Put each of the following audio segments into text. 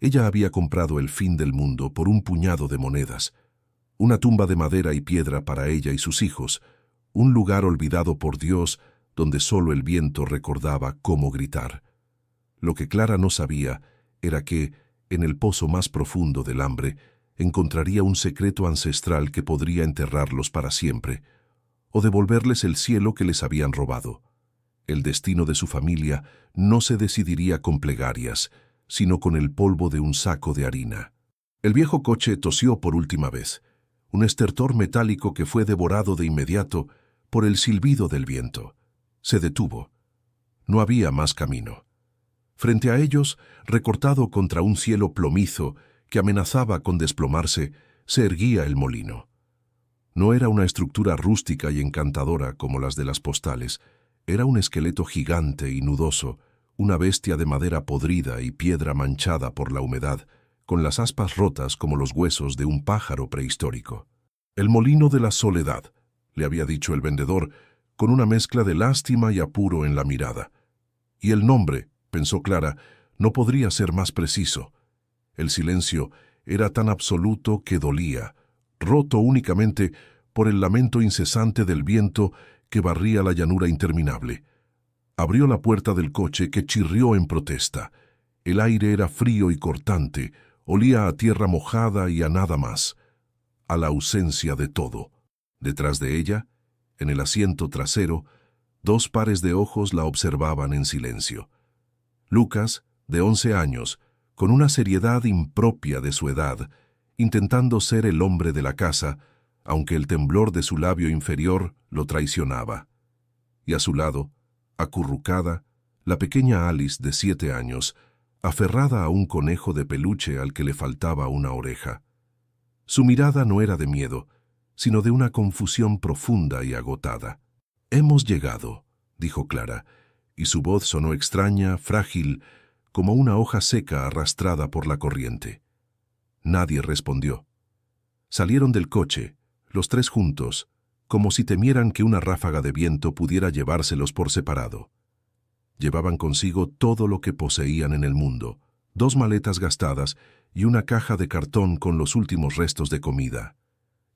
Ella había comprado el fin del mundo por un puñado de monedas, una tumba de madera y piedra para ella y sus hijos, un lugar olvidado por Dios donde solo el viento recordaba cómo gritar. Lo que Clara no sabía era que, en el pozo más profundo del hambre, encontraría un secreto ancestral que podría enterrarlos para siempre, o devolverles el cielo que les habían robado. El destino de su familia no se decidiría con plegarias, sino con el polvo de un saco de harina. El viejo coche tosió por última vez, un estertor metálico que fue devorado de inmediato por el silbido del viento. Se detuvo. No había más camino. Frente a ellos, recortado contra un cielo plomizo que amenazaba con desplomarse, se erguía el molino. No era una estructura rústica y encantadora como las de las postales, era un esqueleto gigante y nudoso, una bestia de madera podrida y piedra manchada por la humedad, con las aspas rotas como los huesos de un pájaro prehistórico. «El molino de la soledad», le había dicho el vendedor, con una mezcla de lástima y apuro en la mirada. Y el nombre, pensó Clara, no podría ser más preciso. El silencio era tan absoluto que dolía, roto únicamente por el lamento incesante del viento que barría la llanura interminable. Abrió la puerta del coche que chirrió en protesta. El aire era frío y cortante, olía a tierra mojada y a nada más, a la ausencia de todo. Detrás de ella, en el asiento trasero, 2 pares de ojos la observaban en silencio. Lucas, de 11 años, con una seriedad impropia de su edad, intentando ser el hombre de la casa, aunque el temblor de su labio inferior lo traicionaba. Y a su lado, acurrucada, la pequeña Alice de 7 años, aferrada a un conejo de peluche al que le faltaba una oreja. Su mirada no era de miedo, sino de una confusión profunda y agotada. «Hemos llegado», dijo Clara, y su voz sonó extraña, frágil, como una hoja seca arrastrada por la corriente. Nadie respondió. Salieron del coche, los 3 juntos, como si temieran que una ráfaga de viento pudiera llevárselos por separado. Llevaban consigo todo lo que poseían en el mundo, 2 maletas gastadas y una caja de cartón con los últimos restos de comida.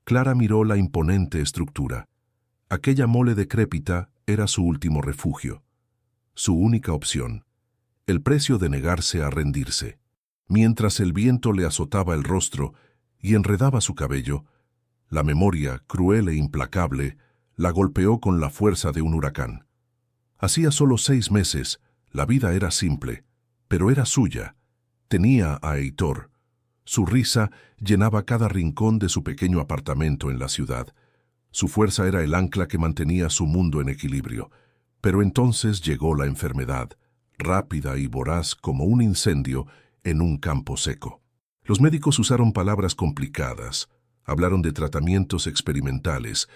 Clara miró la imponente estructura. Aquella mole decrépita era su último refugio, su única opción, el precio de negarse a rendirse. Mientras el viento le azotaba el rostro y enredaba su cabello, la memoria, cruel e implacable, la golpeó con la fuerza de un huracán. Hacía solo 6 meses, la vida era simple, pero era suya. Tenía a Heitor. Su risa llenaba cada rincón de su pequeño apartamento en la ciudad. Su fuerza era el ancla que mantenía su mundo en equilibrio. Pero entonces llegó la enfermedad, rápida y voraz como un incendio en un campo seco. Los médicos usaron palabras complicadas, hablaron de tratamientos experimentales,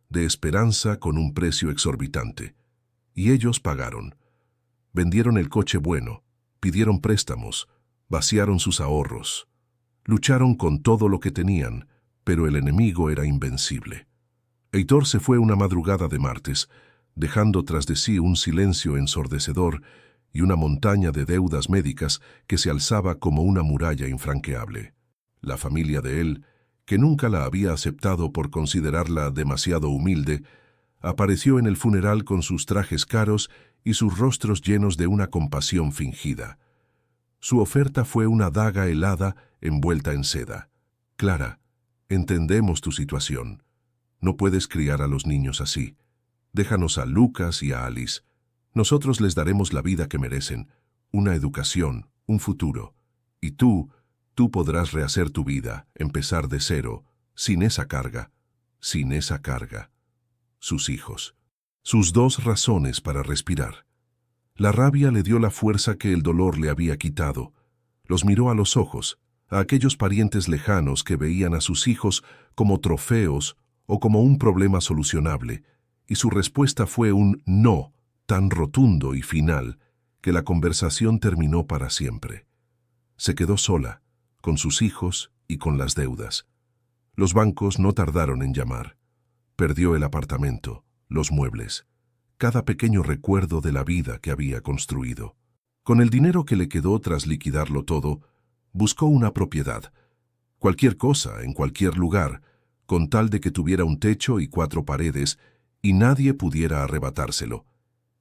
de esperanza con un precio exorbitante. Y ellos pagaron. Vendieron el coche bueno, pidieron préstamos, vaciaron sus ahorros. Lucharon con todo lo que tenían, pero el enemigo era invencible. Heitor se fue una madrugada de martes, dejando tras de sí un silencio ensordecedor y una montaña de deudas médicas que se alzaba como una muralla infranqueable. La familia de él, que nunca la había aceptado por considerarla demasiado humilde, apareció en el funeral con sus trajes caros y sus rostros llenos de una compasión fingida. Su oferta fue una daga helada envuelta en seda. «Clara, entendemos tu situación. No puedes criar a los niños así. Déjanos a Lucas y a Alice. Nosotros les daremos la vida que merecen, una educación, un futuro. Y tú podrás rehacer tu vida, empezar de cero, sin esa carga. Sus hijos. Sus 2 razones para respirar. La rabia le dio la fuerza que el dolor le había quitado. Los miró a los ojos, a aquellos parientes lejanos que veían a sus hijos como trofeos o como un problema solucionable, y su respuesta fue un no tan rotundo y final que la conversación terminó para siempre. Se quedó sola, con sus hijos y con las deudas. Los bancos no tardaron en llamar. Perdió el apartamento, los muebles, cada pequeño recuerdo de la vida que había construido. Con el dinero que le quedó tras liquidarlo todo, Buscó una propiedad, cualquier cosa, en cualquier lugar, con tal de que tuviera un techo y 4 paredes, y nadie pudiera arrebatárselo.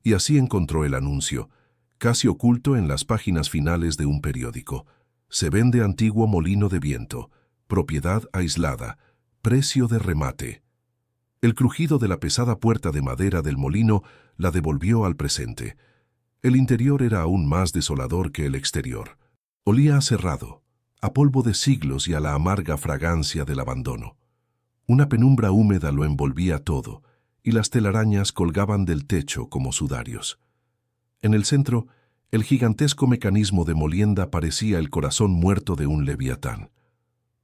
Y así encontró el anuncio, casi oculto en las páginas finales de un periódico. Se vende antiguo molino de viento, propiedad aislada, precio de remate. El crujido de la pesada puerta de madera del molino la devolvió al presente. El interior era aún más desolador que el exterior. Olía a cerrado, a polvo de siglos y a la amarga fragancia del abandono. Una penumbra húmeda lo envolvía todo, y las telarañas colgaban del techo como sudarios. En el centro, el gigantesco mecanismo de molienda parecía el corazón muerto de un leviatán.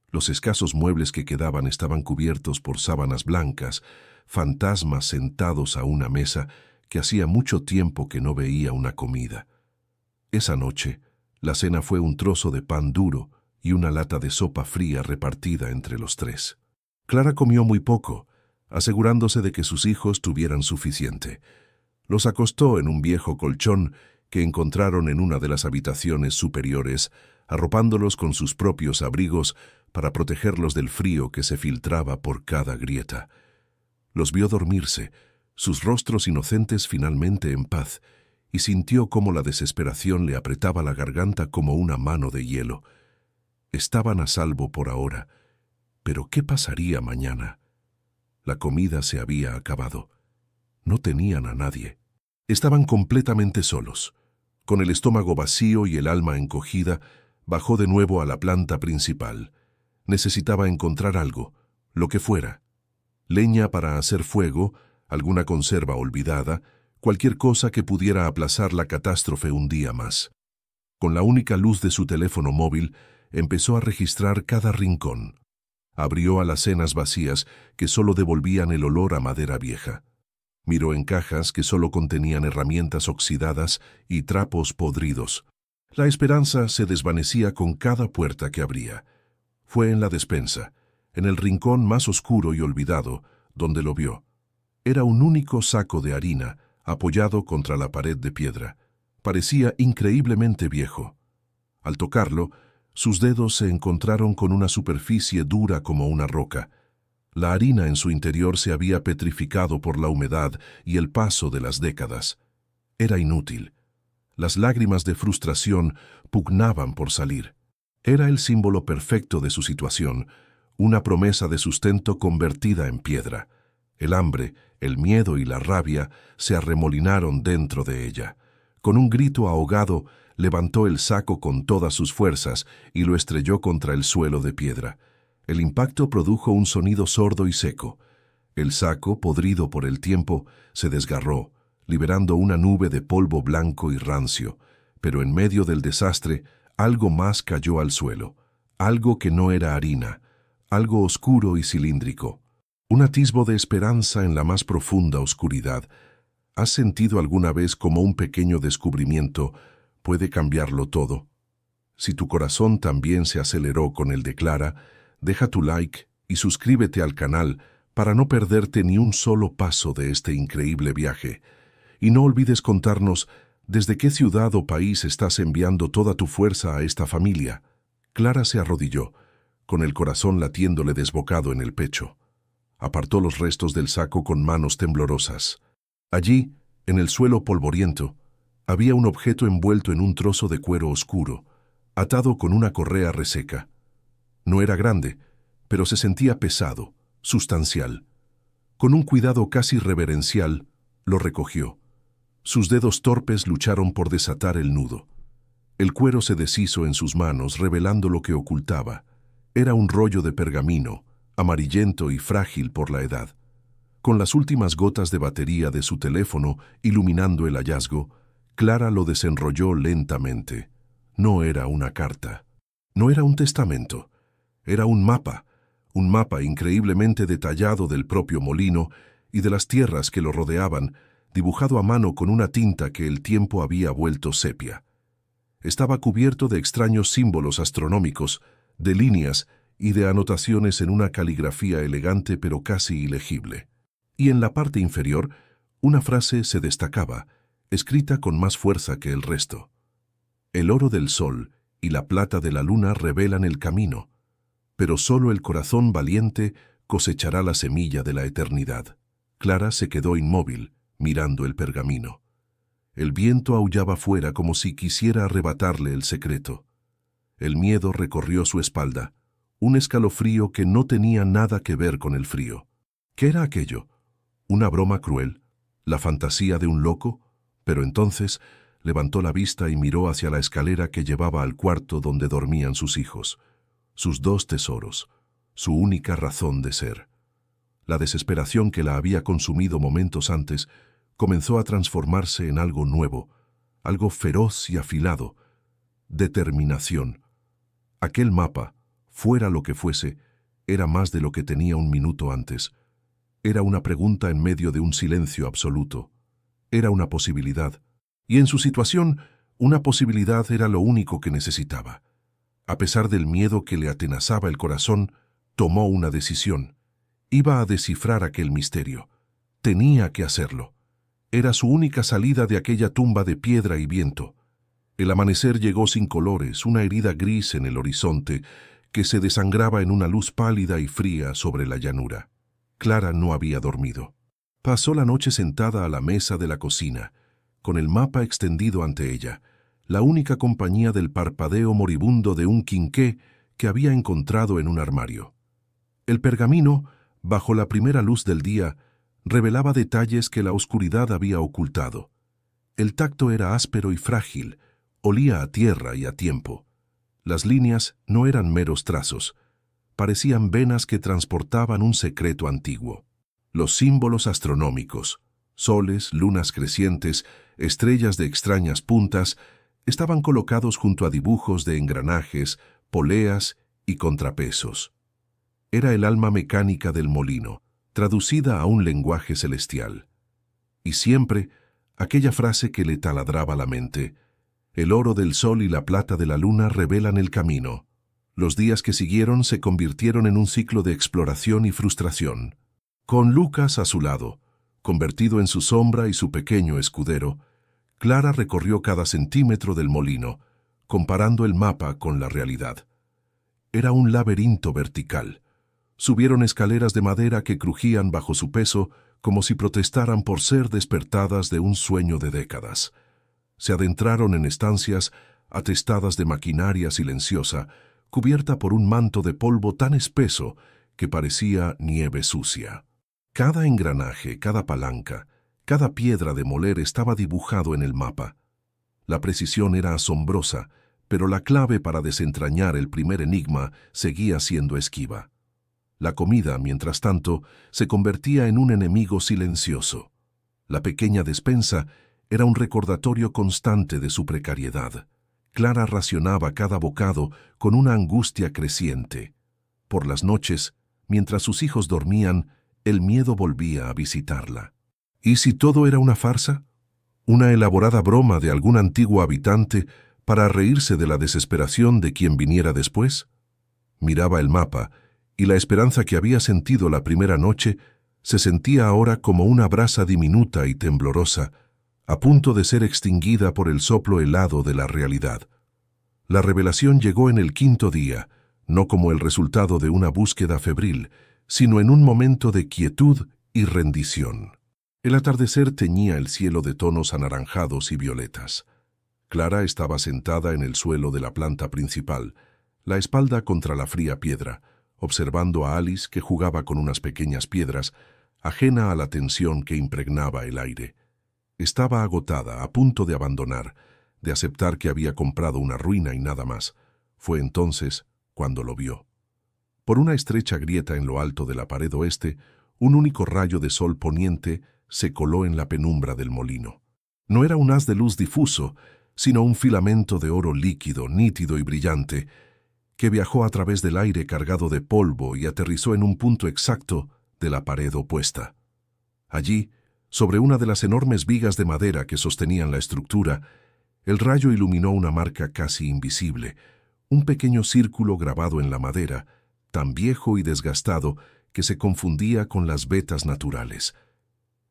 Los escasos muebles que quedaban estaban cubiertos por sábanas blancas, fantasmas sentados a una mesa que hacía mucho tiempo que no veía una comida. Esa noche, la cena fue un trozo de pan duro y una lata de sopa fría repartida entre los 3. Clara comió muy poco, asegurándose de que sus hijos tuvieran suficiente. Los acostó en un viejo colchón que encontraron en una de las habitaciones superiores, arropándolos con sus propios abrigos para protegerlos del frío que se filtraba por cada grieta. Los vio dormirse, sus rostros inocentes finalmente en paz, y sintió cómo la desesperación le apretaba la garganta como una mano de hielo. Estaban a salvo por ahora, pero ¿qué pasaría mañana? La comida se había acabado. No tenían a nadie. Estaban completamente solos. Con el estómago vacío y el alma encogida, bajó de nuevo a la planta principal. Necesitaba encontrar algo, lo que fuera. Leña para hacer fuego, alguna conserva olvidada, cualquier cosa que pudiera aplazar la catástrofe un día más. Con la única luz de su teléfono móvil, empezó a registrar cada rincón. Abrió alacenas vacías que solo devolvían el olor a madera vieja. Miró en cajas que solo contenían herramientas oxidadas y trapos podridos. La esperanza se desvanecía con cada puerta que abría. Fue en la despensa, en el rincón más oscuro y olvidado, donde lo vio. Era un único saco de harina, apoyado contra la pared de piedra. Parecía increíblemente viejo. Al tocarlo, sus dedos se encontraron con una superficie dura como una roca. La harina en su interior se había petrificado por la humedad y el paso de las décadas. Era inútil. Las lágrimas de frustración pugnaban por salir. Era el símbolo perfecto de su situación, una promesa de sustento convertida en piedra. El hambre, el miedo y la rabia se arremolinaron dentro de ella. Con un grito ahogado, levantó el saco con todas sus fuerzas y lo estrelló contra el suelo de piedra. El impacto produjo un sonido sordo y seco. El saco, podrido por el tiempo, se desgarró, liberando una nube de polvo blanco y rancio. Pero en medio del desastre, algo más cayó al suelo. Algo que no era harina, algo oscuro y cilíndrico. Un atisbo de esperanza en la más profunda oscuridad. ¿Has sentido alguna vez como un pequeño descubrimiento puede cambiarlo todo? Si tu corazón también se aceleró con el de Clara, deja tu like y suscríbete al canal para no perderte ni un solo paso de este increíble viaje. Y no olvides contarnos desde qué ciudad o país estás enviando toda tu fuerza a esta familia. Clara se arrodilló, con el corazón latiéndole desbocado en el pecho. Apartó los restos del saco con manos temblorosas. Allí, en el suelo polvoriento, había un objeto envuelto en un trozo de cuero oscuro, atado con una correa reseca. No era grande, pero se sentía pesado, sustancial. Con un cuidado casi reverencial, lo recogió. Sus dedos torpes lucharon por desatar el nudo. El cuero se deshizo en sus manos, revelando lo que ocultaba. Era un rollo de pergamino, amarillento y frágil por la edad. Con las últimas gotas de batería de su teléfono iluminando el hallazgo, Clara lo desenrolló lentamente. No era una carta. No era un testamento. Era un mapa increíblemente detallado del propio molino y de las tierras que lo rodeaban, dibujado a mano con una tinta que el tiempo había vuelto sepia. Estaba cubierto de extraños símbolos astronómicos, de líneas y de anotaciones en una caligrafía elegante pero casi ilegible. Y en la parte inferior, una frase se destacaba, escrita con más fuerza que el resto. El oro del sol y la plata de la luna revelan el camino, pero solo el corazón valiente cosechará la semilla de la eternidad. Clara se quedó inmóvil, mirando el pergamino. El viento aullaba fuera como si quisiera arrebatarle el secreto. El miedo recorrió su espalda, un escalofrío que no tenía nada que ver con el frío. ¿Qué era aquello? ¿Una broma cruel? ¿La fantasía de un loco? Pero entonces levantó la vista y miró hacia la escalera que llevaba al cuarto donde dormían sus hijos, sus dos tesoros, su única razón de ser. La desesperación que la había consumido momentos antes comenzó a transformarse en algo nuevo, algo feroz y afilado. Determinación. Aquel mapa, fuera lo que fuese, era más de lo que tenía un minuto antes. Era una pregunta en medio de un silencio absoluto. Era una posibilidad. Y en su situación, una posibilidad era lo único que necesitaba. A pesar del miedo que le atenazaba el corazón, tomó una decisión. Iba a descifrar aquel misterio. Tenía que hacerlo. Era su única salida de aquella tumba de piedra y viento. El amanecer llegó sin colores, una herida gris en el horizonte que se desangraba en una luz pálida y fría sobre la llanura. Clara no había dormido. Pasó la noche sentada a la mesa de la cocina, con el mapa extendido ante ella, la única compañía del parpadeo moribundo de un quinqué que había encontrado en un armario. El pergamino, bajo la primera luz del día, revelaba detalles que la oscuridad había ocultado. El tacto era áspero y frágil, olía a tierra y a tiempo. Las líneas no eran meros trazos, parecían venas que transportaban un secreto antiguo. Los símbolos astronómicos, soles, lunas crecientes, estrellas de extrañas puntas, estaban colocados junto a dibujos de engranajes, poleas y contrapesos. Era el alma mecánica del molino, traducida a un lenguaje celestial. Y siempre, aquella frase que le taladraba la mente: el oro del sol y la plata de la luna revelan el camino. Los días que siguieron se convirtieron en un ciclo de exploración y frustración. Con Lucas a su lado, convertido en su sombra y su pequeño escudero, Clara recorrió cada centímetro del molino, comparando el mapa con la realidad. Era un laberinto vertical. Subieron escaleras de madera que crujían bajo su peso como si protestaran por ser despertadas de un sueño de décadas. Se adentraron en estancias atestadas de maquinaria silenciosa, cubierta por un manto de polvo tan espeso que parecía nieve sucia. Cada engranaje, cada palanca, cada piedra de moler estaba dibujado en el mapa. La precisión era asombrosa, pero la clave para desentrañar el primer enigma seguía siendo esquiva. La comida, mientras tanto, se convertía en un enemigo silencioso. La pequeña despensa era un recordatorio constante de su precariedad. Clara racionaba cada bocado con una angustia creciente. Por las noches, mientras sus hijos dormían, el miedo volvía a visitarla. ¿Y si todo era una farsa? ¿Una elaborada broma de algún antiguo habitante para reírse de la desesperación de quien viniera después? Miraba el mapa, y la esperanza que había sentido la primera noche se sentía ahora como una brasa diminuta y temblorosa, a punto de ser extinguida por el soplo helado de la realidad. La revelación llegó en el quinto día, no como el resultado de una búsqueda febril, sino en un momento de quietud y rendición. El atardecer teñía el cielo de tonos anaranjados y violetas. Clara estaba sentada en el suelo de la planta principal, la espalda contra la fría piedra, observando a Alice que jugaba con unas pequeñas piedras, ajena a la tensión que impregnaba el aire. Estaba agotada, a punto de abandonar, de aceptar que había comprado una ruina y nada más. Fue entonces cuando lo vio. Por una estrecha grieta en lo alto de la pared oeste, un único rayo de sol poniente se coló en la penumbra del molino. No era un haz de luz difuso, sino un filamento de oro líquido, nítido y brillante, que viajó a través del aire cargado de polvo y aterrizó en un punto exacto de la pared opuesta. Allí, sobre una de las enormes vigas de madera que sostenían la estructura, el rayo iluminó una marca casi invisible, un pequeño círculo grabado en la madera, tan viejo y desgastado que se confundía con las vetas naturales.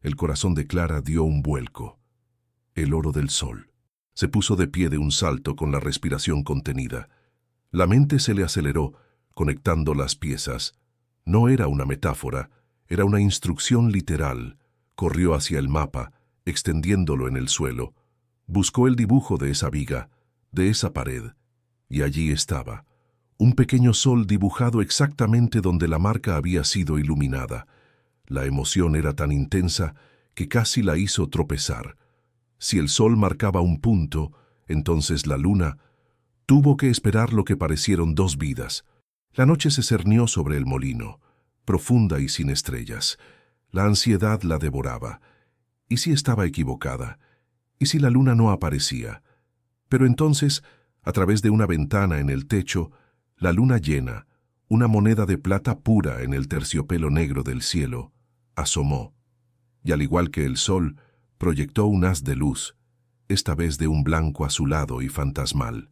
El corazón de Clara dio un vuelco. El oro del sol. Se puso de pie de un salto con la respiración contenida. La mente se le aceleró, conectando las piezas. No era una metáfora, era una instrucción literal. Corrió hacia el mapa, extendiéndolo en el suelo. Buscó el dibujo de esa viga, de esa pared, y allí estaba. Un pequeño sol dibujado exactamente donde la marca había sido iluminada. La emoción era tan intensa que casi la hizo tropezar. Si el sol marcaba un punto, entonces la luna tuvo que esperar lo que parecieron 2 vidas. La noche se cernió sobre el molino, profunda y sin estrellas. La ansiedad la devoraba. ¿Y si estaba equivocada? ¿Y si la luna no aparecía? Pero entonces, a través de una ventana en el techo, la luna llena, una moneda de plata pura en el terciopelo negro del cielo, asomó, y al igual que el sol, proyectó un haz de luz, esta vez de un blanco azulado y fantasmal.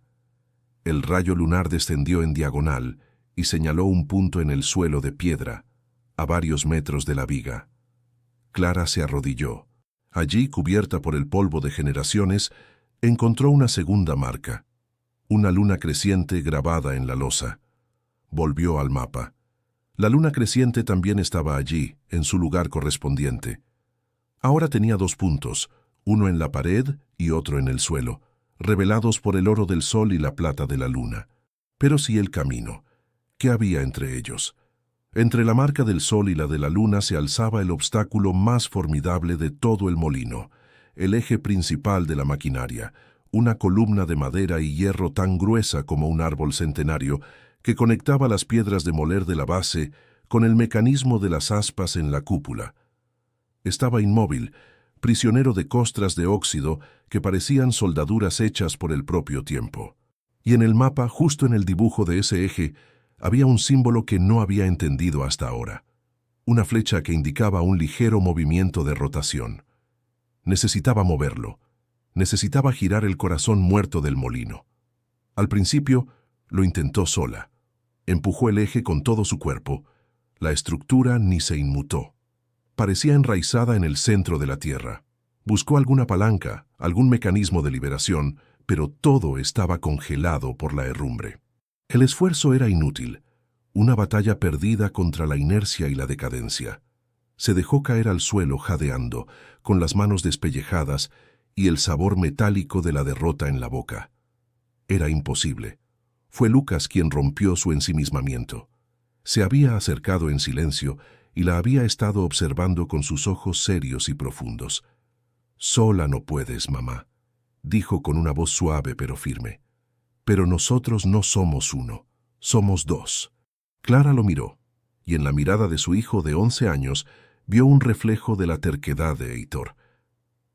El rayo lunar descendió en diagonal y señaló un punto en el suelo de piedra, a varios metros de la viga. Clara se arrodilló. Allí, cubierta por el polvo de generaciones, encontró una segunda marca, una luna creciente grabada en la losa. Volvió al mapa. La luna creciente también estaba allí, en su lugar correspondiente. Ahora tenía 2 puntos, uno en la pared y otro en el suelo, revelados por el oro del sol y la plata de la luna. Pero sí el camino. ¿Qué había entre ellos? Entre la marca del sol y la de la luna se alzaba el obstáculo más formidable de todo el molino, el eje principal de la maquinaria, una columna de madera y hierro tan gruesa como un árbol centenario que conectaba las piedras de moler de la base con el mecanismo de las aspas en la cúpula. Estaba inmóvil, prisionero de costras de óxido que parecían soldaduras hechas por el propio tiempo. Y en el mapa, justo en el dibujo de ese eje, había un símbolo que no había entendido hasta ahora. Una flecha que indicaba un ligero movimiento de rotación. Necesitaba moverlo. Necesitaba girar el corazón muerto del molino. Al principio, lo intentó sola. Empujó el eje con todo su cuerpo. La estructura ni se inmutó. Parecía enraizada en el centro de la tierra. Buscó alguna palanca, algún mecanismo de liberación, pero todo estaba congelado por la herrumbre. El esfuerzo era inútil, una batalla perdida contra la inercia y la decadencia. Se dejó caer al suelo jadeando, con las manos despellejadas y el sabor metálico de la derrota en la boca. Era imposible. Fue Lucas quien rompió su ensimismamiento. Se había acercado en silencio y la había estado observando con sus ojos serios y profundos. «Sola no puedes, mamá», dijo con una voz suave pero firme. «Pero nosotros no somos uno, somos 2». Clara lo miró, y en la mirada de su hijo de 11 años vio un reflejo de la terquedad de Heitor.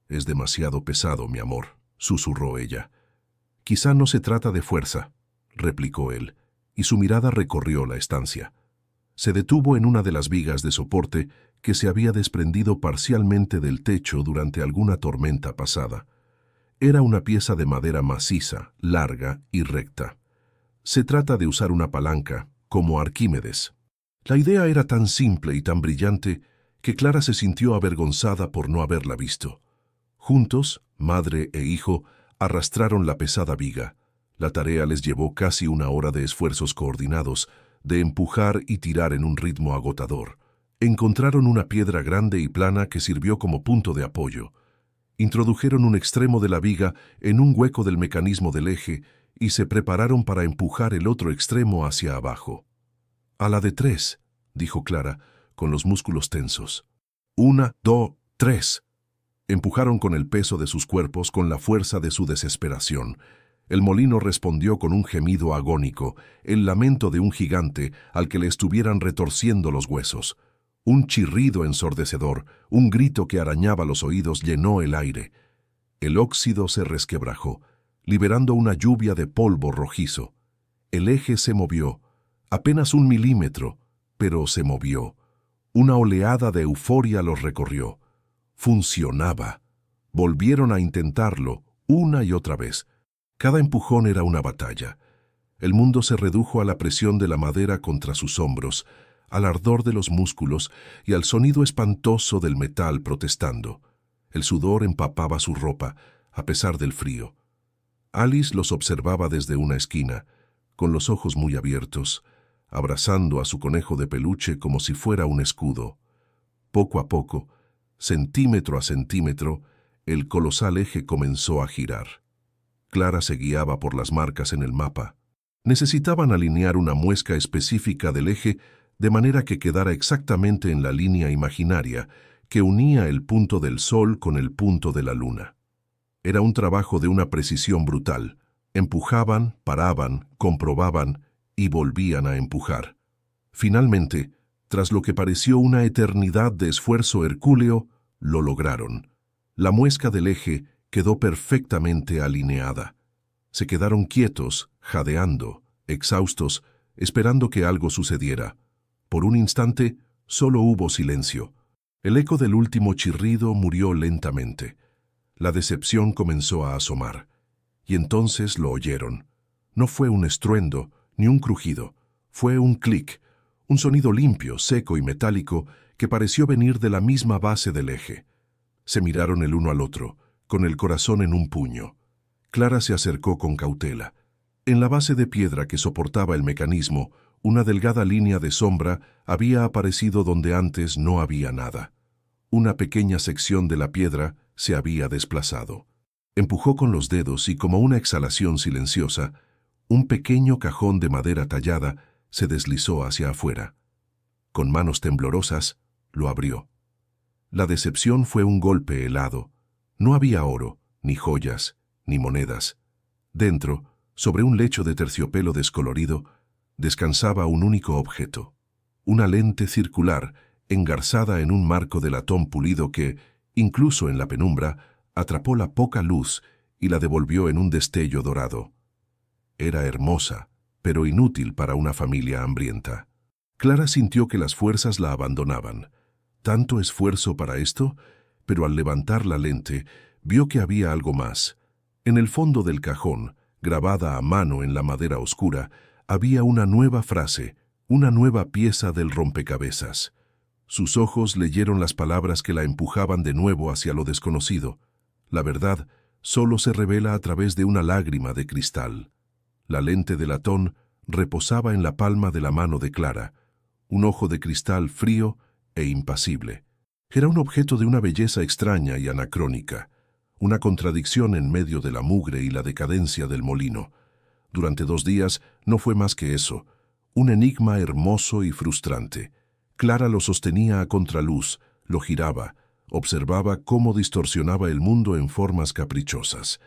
«Es demasiado pesado, mi amor», susurró ella. «Quizá no se trata de fuerza», replicó él, y su mirada recorrió la estancia. Se detuvo en una de las vigas de soporte que se había desprendido parcialmente del techo durante alguna tormenta pasada. Era una pieza de madera maciza, larga y recta. Se trata de usar una palanca, como Arquímedes. La idea era tan simple y tan brillante que Clara se sintió avergonzada por no haberla visto. Juntos, madre e hijo, arrastraron la pesada viga. La tarea les llevó casi 1 hora de esfuerzos coordinados, de empujar y tirar en un ritmo agotador. Encontraron una piedra grande y plana que sirvió como punto de apoyo. Introdujeron un extremo de la viga en un hueco del mecanismo del eje y se prepararon para empujar el otro extremo hacia abajo. «A la de 3», dijo Clara, con los músculos tensos. 1, 2, 3. Empujaron con el peso de sus cuerpos, con la fuerza de su desesperación. El molino respondió con un gemido agónico, el lamento de un gigante al que le estuvieran retorciendo los huesos. Un chirrido ensordecedor, un grito que arañaba los oídos llenó el aire. El óxido se resquebrajó, liberando una lluvia de polvo rojizo. El eje se movió, apenas 1 milímetro, pero se movió. Una oleada de euforia los recorrió. Funcionaba. Volvieron a intentarlo una y otra vez. Cada empujón era una batalla. El mundo se redujo a la presión de la madera contra sus hombros, al ardor de los músculos y al sonido espantoso del metal protestando. El sudor empapaba su ropa, a pesar del frío. Alice los observaba desde una esquina, con los ojos muy abiertos, abrazando a su conejo de peluche como si fuera un escudo. Poco a poco, centímetro a centímetro, el colosal eje comenzó a girar. Clara se guiaba por las marcas en el mapa. Necesitaban alinear una muesca específica del eje de manera que quedara exactamente en la línea imaginaria que unía el punto del Sol con el punto de la Luna. Era un trabajo de una precisión brutal. Empujaban, paraban, comprobaban y volvían a empujar. Finalmente, tras lo que pareció una eternidad de esfuerzo hercúleo, lo lograron. La muesca del eje quedó perfectamente alineada. Se quedaron quietos, jadeando, exhaustos, esperando que algo sucediera. Por un instante, solo hubo silencio. El eco del último chirrido murió lentamente. La decepción comenzó a asomar. Y entonces lo oyeron. No fue un estruendo, ni un crujido. Fue un clic, un sonido limpio, seco y metálico que pareció venir de la misma base del eje. Se miraron el uno al otro, con el corazón en un puño. Clara se acercó con cautela. En la base de piedra que soportaba el mecanismo, una delgada línea de sombra había aparecido donde antes no había nada. Una pequeña sección de la piedra se había desplazado. Empujó con los dedos y, como una exhalación silenciosa, un pequeño cajón de madera tallada se deslizó hacia afuera. Con manos temblorosas, lo abrió. La decepción fue un golpe helado. No había oro, ni joyas, ni monedas. Dentro, sobre un lecho de terciopelo descolorido, descansaba un único objeto. Una lente circular, engarzada en un marco de latón pulido que, incluso en la penumbra, atrapó la poca luz y la devolvió en un destello dorado. Era hermosa, pero inútil para una familia hambrienta. Clara sintió que las fuerzas la abandonaban. ¿Tanto esfuerzo para esto? Pero al levantar la lente, vio que había algo más. En el fondo del cajón, grabada a mano en la madera oscura, había una nueva frase, una nueva pieza del rompecabezas. Sus ojos leyeron las palabras que la empujaban de nuevo hacia lo desconocido. La verdad solo se revela a través de una lágrima de cristal. La lente de latón reposaba en la palma de la mano de Clara, un ojo de cristal frío e impasible. Era un objeto de una belleza extraña y anacrónica, una contradicción en medio de la mugre y la decadencia del molino. Durante 2 días no fue más que eso, un enigma hermoso y frustrante. Clara lo sostenía a contraluz, lo giraba, observaba cómo distorsionaba el mundo en formas caprichosas.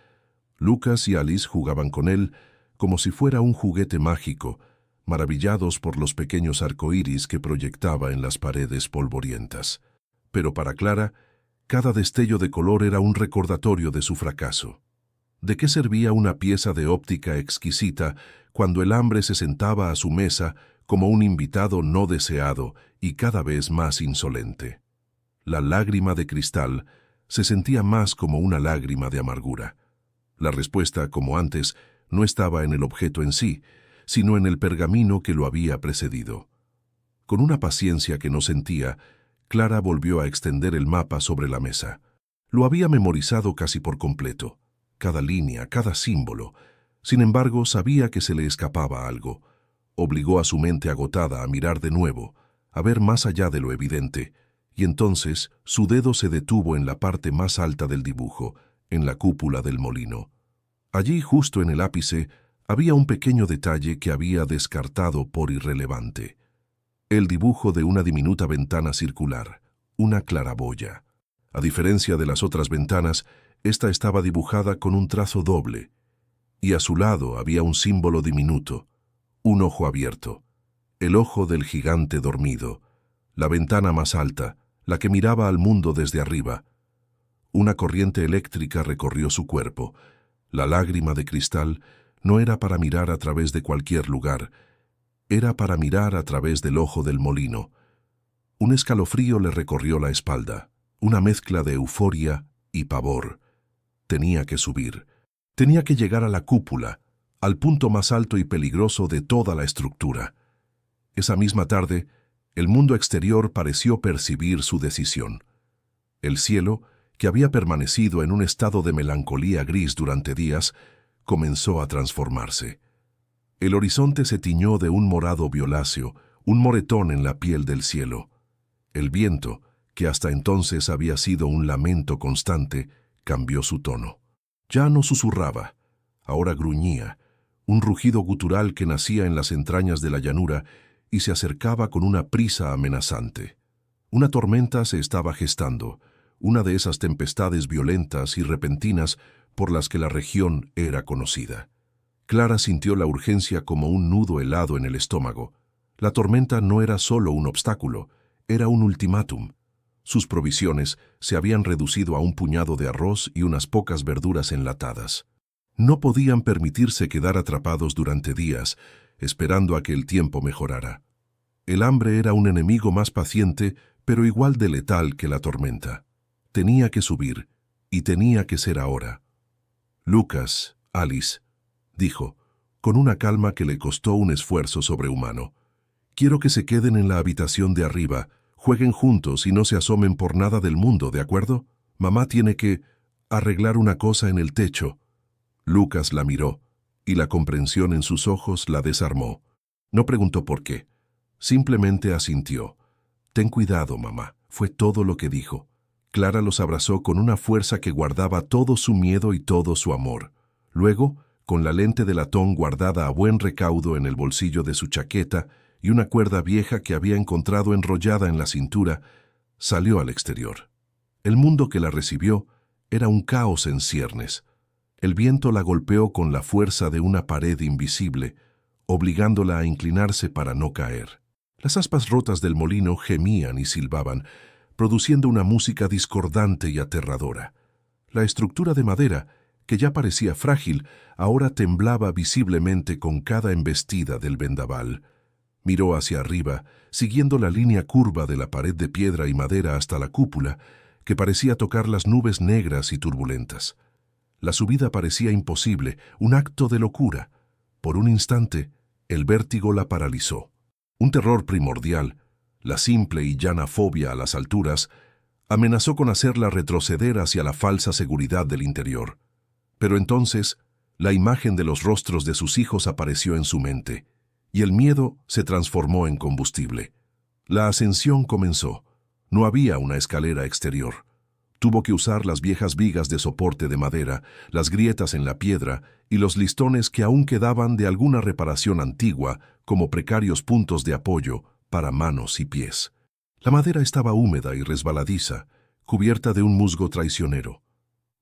Lucas y Alice jugaban con él como si fuera un juguete mágico, maravillados por los pequeños arcoíris que proyectaba en las paredes polvorientas. Pero para Clara, cada destello de color era un recordatorio de su fracaso. ¿De qué servía una pieza de óptica exquisita cuando el hambre se sentaba a su mesa como un invitado no deseado y cada vez más insolente? La lágrima de cristal se sentía más como una lágrima de amargura. La respuesta, como antes, no estaba en el objeto en sí, sino en el pergamino que lo había precedido. Con una paciencia que no sentía, Clara volvió a extender el mapa sobre la mesa. Lo había memorizado casi por completo, cada línea, cada símbolo. Sin embargo, sabía que se le escapaba algo. Obligó a su mente agotada a mirar de nuevo, a ver más allá de lo evidente, y entonces su dedo se detuvo en la parte más alta del dibujo, en la cúpula del molino. Allí, justo en el ápice, había un pequeño detalle que había descartado por irrelevante. El dibujo de una diminuta ventana circular, una claraboya. A diferencia de las otras ventanas, esta estaba dibujada con un trazo doble, y a su lado había un símbolo diminuto, un ojo abierto, el ojo del gigante dormido, la ventana más alta, la que miraba al mundo desde arriba. Una corriente eléctrica recorrió su cuerpo. La lágrima de cristal no era para mirar a través de cualquier lugar, era para mirar a través del ojo del molino. Un escalofrío le recorrió la espalda, una mezcla de euforia y pavor. Tenía que subir, tenía que llegar a la cúpula, al punto más alto y peligroso de toda la estructura. Esa misma tarde, el mundo exterior pareció percibir su decisión. El cielo, que había permanecido en un estado de melancolía gris durante días, comenzó a transformarse. El horizonte se tiñó de un morado violáceo, un moretón en la piel del cielo. El viento, que hasta entonces había sido un lamento constante, cambió su tono. Ya no susurraba, ahora gruñía, un rugido gutural que nacía en las entrañas de la llanura y se acercaba con una prisa amenazante. Una tormenta se estaba gestando, una de esas tempestades violentas y repentinas por las que la región era conocida. Clara sintió la urgencia como un nudo helado en el estómago. La tormenta no era solo un obstáculo, era un ultimátum. Sus provisiones se habían reducido a un puñado de arroz y unas pocas verduras enlatadas. No podían permitirse quedar atrapados durante días, esperando a que el tiempo mejorara. El hambre era un enemigo más paciente, pero igual de letal que la tormenta. Tenía que subir, y tenía que ser ahora. Lucas, Alice, dijo, con una calma que le costó un esfuerzo sobrehumano. Quiero que se queden en la habitación de arriba, jueguen juntos y no se asomen por nada del mundo, ¿de acuerdo? Mamá tiene que arreglar una cosa en el techo. Lucas la miró, y la comprensión en sus ojos la desarmó. No preguntó por qué, simplemente asintió. Ten cuidado, mamá, fue todo lo que dijo. Clara los abrazó con una fuerza que guardaba todo su miedo y todo su amor. Luego, con la lente de latón guardada a buen recaudo en el bolsillo de su chaqueta y una cuerda vieja que había encontrado enrollada en la cintura, salió al exterior. El mundo que la recibió era un caos en ciernes. El viento la golpeó con la fuerza de una pared invisible, obligándola a inclinarse para no caer. Las aspas rotas del molino gemían y silbaban, produciendo una música discordante y aterradora. La estructura de madera, que ya parecía frágil, ahora temblaba visiblemente con cada embestida del vendaval. Miró hacia arriba, siguiendo la línea curva de la pared de piedra y madera hasta la cúpula, que parecía tocar las nubes negras y turbulentas. La subida parecía imposible, un acto de locura. Por un instante, el vértigo la paralizó. Un terror primordial, la simple y llana fobia a las alturas, amenazó con hacerla retroceder hacia la falsa seguridad del interior. Pero entonces, la imagen de los rostros de sus hijos apareció en su mente, y el miedo se transformó en combustible. La ascensión comenzó. No había una escalera exterior. Tuvo que usar las viejas vigas de soporte de madera, las grietas en la piedra y los listones que aún quedaban de alguna reparación antigua como precarios puntos de apoyo para manos y pies. La madera estaba húmeda y resbaladiza, cubierta de un musgo traicionero.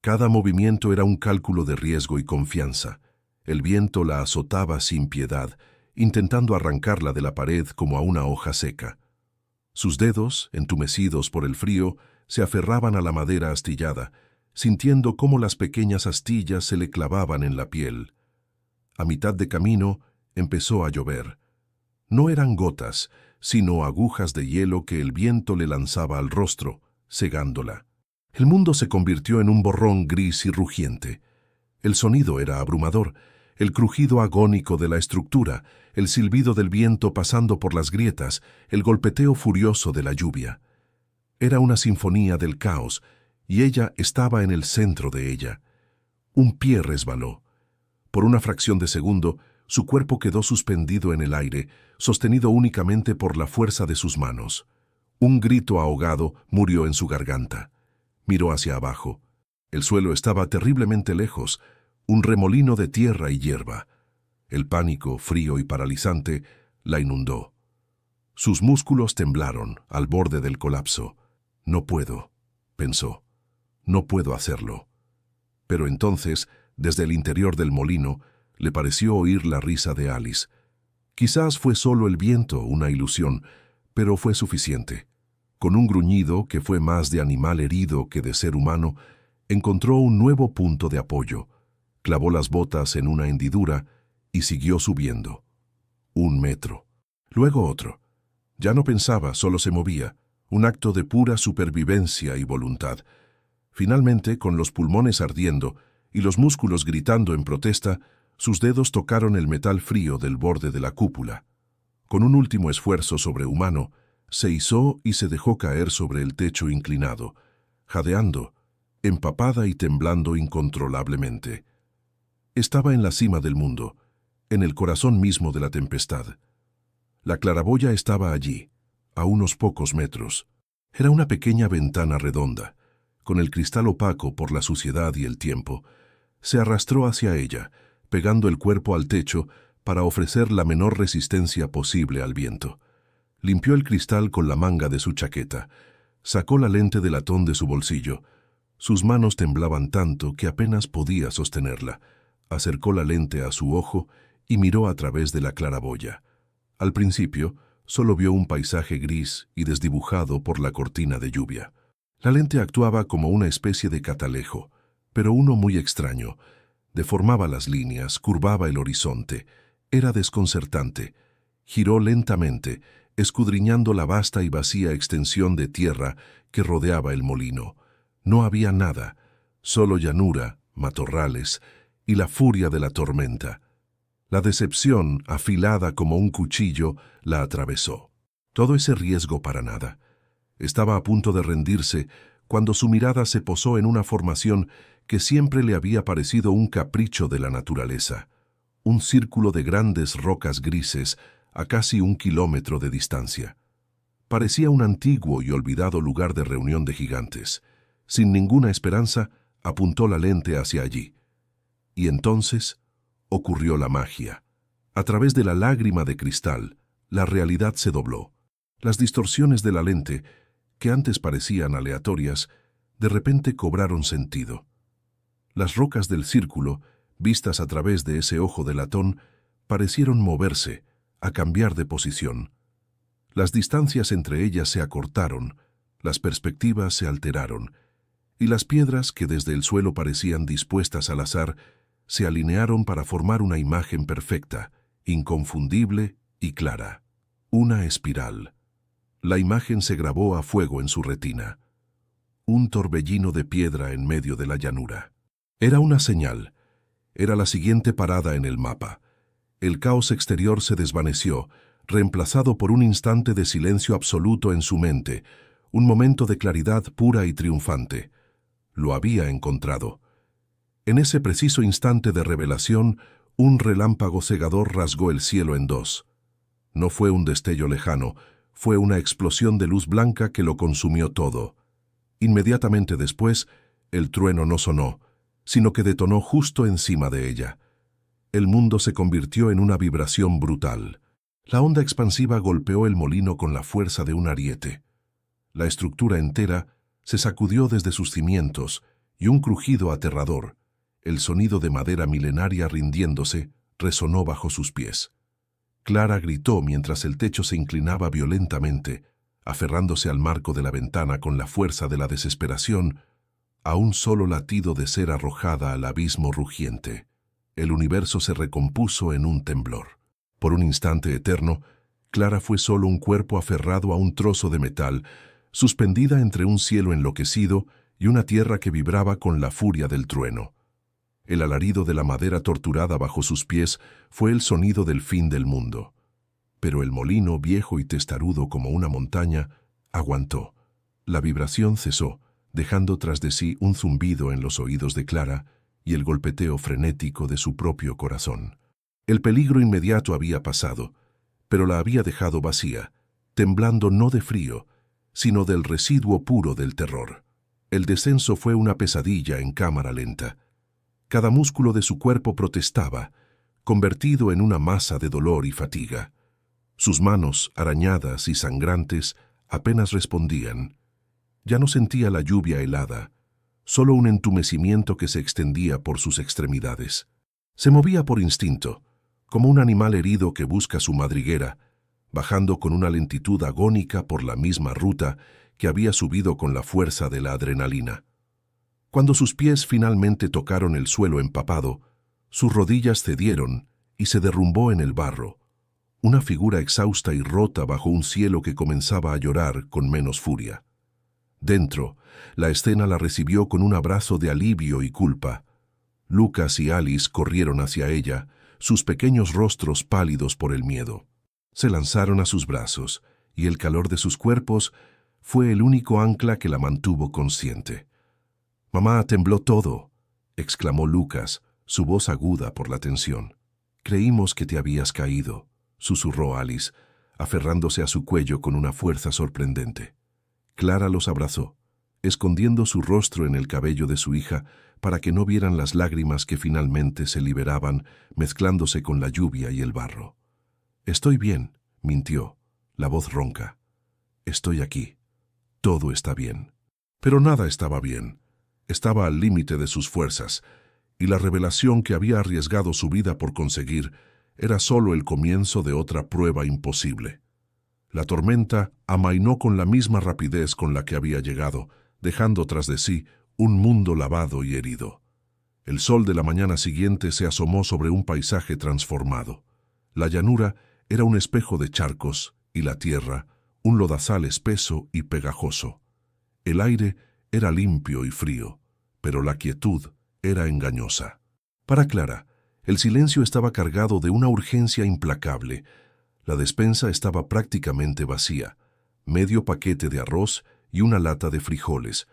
Cada movimiento era un cálculo de riesgo y confianza. El viento la azotaba sin piedad, intentando arrancarla de la pared como a una hoja seca. Sus dedos, entumecidos por el frío, se aferraban a la madera astillada, sintiendo cómo las pequeñas astillas se le clavaban en la piel. A mitad de camino empezó a llover. No eran gotas, sino agujas de hielo que el viento le lanzaba al rostro, cegándola. El mundo se convirtió en un borrón gris y rugiente. El sonido era abrumador, el crujido agónico de la estructura, el silbido del viento pasando por las grietas, el golpeteo furioso de la lluvia. Era una sinfonía del caos, y ella estaba en el centro de ella. Un pie resbaló. Por una fracción de segundo, su cuerpo quedó suspendido en el aire, sostenido únicamente por la fuerza de sus manos. Un grito ahogado murió en su garganta. Miró hacia abajo. El suelo estaba terriblemente lejos, un remolino de tierra y hierba. El pánico, frío y paralizante, la inundó. Sus músculos temblaron al borde del colapso. No puedo, pensó. No puedo hacerlo. Pero entonces, desde el interior del molino, le pareció oír la risa de Alice. Quizás fue solo el viento, una ilusión, pero fue suficiente. Con un gruñido que fue más de animal herido que de ser humano, encontró un nuevo punto de apoyo, clavó las botas en una hendidura y siguió subiendo. 1 metro. Luego otro. Ya no pensaba, solo se movía, un acto de pura supervivencia y voluntad. Finalmente, con los pulmones ardiendo y los músculos gritando en protesta, sus dedos tocaron el metal frío del borde de la cúpula. Con un último esfuerzo sobrehumano, se izó y se dejó caer sobre el techo inclinado, jadeando, empapada y temblando incontrolablemente. Estaba en la cima del mundo, en el corazón mismo de la tempestad. La claraboya estaba allí, a unos pocos metros. Era una pequeña ventana redonda, con el cristal opaco por la suciedad y el tiempo. Se arrastró hacia ella, pegando el cuerpo al techo para ofrecer la menor resistencia posible al viento. Limpió el cristal con la manga de su chaqueta. Sacó la lente de latón de su bolsillo. Sus manos temblaban tanto que apenas podía sostenerla. Acercó la lente a su ojo y miró a través de la claraboya. Al principio, solo vio un paisaje gris y desdibujado por la cortina de lluvia. La lente actuaba como una especie de catalejo, pero uno muy extraño. Deformaba las líneas, curvaba el horizonte. Era desconcertante. Giró lentamente, escudriñando la vasta y vacía extensión de tierra que rodeaba el molino. No había nada, solo llanura, matorrales y la furia de la tormenta. La decepción, afilada como un cuchillo, la atravesó. Todo ese riesgo para nada. Estaba a punto de rendirse cuando su mirada se posó en una formación que siempre le había parecido un capricho de la naturaleza. Un círculo de grandes rocas grises a casi 1 kilómetro de distancia. Parecía un antiguo y olvidado lugar de reunión de gigantes. Sin ninguna esperanza, apuntó la lente hacia allí. Y entonces ocurrió la magia. A través de la lágrima de cristal, la realidad se dobló. Las distorsiones de la lente, que antes parecían aleatorias, de repente cobraron sentido. Las rocas del círculo, vistas a través de ese ojo de latón, parecieron moverse, a cambiar de posición. Las distancias entre ellas se acortaron, las perspectivas se alteraron, y las piedras que desde el suelo parecían dispuestas al azar, se alinearon para formar una imagen perfecta, inconfundible y clara. Una espiral. La imagen se grabó a fuego en su retina. Un torbellino de piedra en medio de la llanura. Era una señal. Era la siguiente parada en el mapa. El caos exterior se desvaneció, reemplazado por un instante de silencio absoluto en su mente, un momento de claridad pura y triunfante. Lo había encontrado. En ese preciso instante de revelación, un relámpago cegador rasgó el cielo en dos. No fue un destello lejano, fue una explosión de luz blanca que lo consumió todo. Inmediatamente después, el trueno no sonó, sino que detonó justo encima de ella. El mundo se convirtió en una vibración brutal. La onda expansiva golpeó el molino con la fuerza de un ariete. La estructura entera se sacudió desde sus cimientos y un crujido aterrador, el sonido de madera milenaria rindiéndose, resonó bajo sus pies. Clara gritó mientras el techo se inclinaba violentamente, aferrándose al marco de la ventana con la fuerza de la desesperación, a un solo latido de ser arrojada al abismo rugiente. El universo se recompuso en un temblor. Por un instante eterno, Clara fue solo un cuerpo aferrado a un trozo de metal, suspendida entre un cielo enloquecido y una tierra que vibraba con la furia del trueno. El alarido de la madera torturada bajo sus pies fue el sonido del fin del mundo. Pero el molino, viejo y testarudo como una montaña, aguantó. La vibración cesó, dejando tras de sí un zumbido en los oídos de Clara y el golpeteo frenético de su propio corazón. El peligro inmediato había pasado, pero la había dejado vacía, temblando no de frío, sino del residuo puro del terror. El descenso fue una pesadilla en cámara lenta. Cada músculo de su cuerpo protestaba, convertido en una masa de dolor y fatiga. Sus manos, arañadas y sangrantes, apenas respondían. Ya no sentía la lluvia helada, solo un entumecimiento que se extendía por sus extremidades. Se movía por instinto, como un animal herido que busca su madriguera, bajando con una lentitud agónica por la misma ruta que había subido con la fuerza de la adrenalina. Cuando sus pies finalmente tocaron el suelo empapado, sus rodillas cedieron y se derrumbó en el barro, una figura exhausta y rota bajo un cielo que comenzaba a llorar con menos furia. Dentro, la escena la recibió con un abrazo de alivio y culpa. Lucas y Alice corrieron hacia ella, sus pequeños rostros pálidos por el miedo. Se lanzaron a sus brazos, y el calor de sus cuerpos fue el único ancla que la mantuvo consciente. «Mamá, tembló todo», exclamó Lucas, su voz aguda por la tensión. «Creímos que te habías caído», susurró Alice, aferrándose a su cuello con una fuerza sorprendente. Clara los abrazó, escondiendo su rostro en el cabello de su hija para que no vieran las lágrimas que finalmente se liberaban mezclándose con la lluvia y el barro. «Estoy bien», mintió, la voz ronca. «Estoy aquí. Todo está bien». Pero nada estaba bien. Estaba al límite de sus fuerzas, y la revelación que había arriesgado su vida por conseguir era solo el comienzo de otra prueba imposible. La tormenta amainó con la misma rapidez con la que había llegado, dejando tras de sí un mundo lavado y herido. El sol de la mañana siguiente se asomó sobre un paisaje transformado. La llanura era un espejo de charcos y la tierra un lodazal espeso y pegajoso. El aire era limpio y frío, pero la quietud era engañosa. Para Clara, el silencio estaba cargado de una urgencia implacable. La despensa estaba prácticamente vacía, medio paquete de arroz y una lata de frijoles.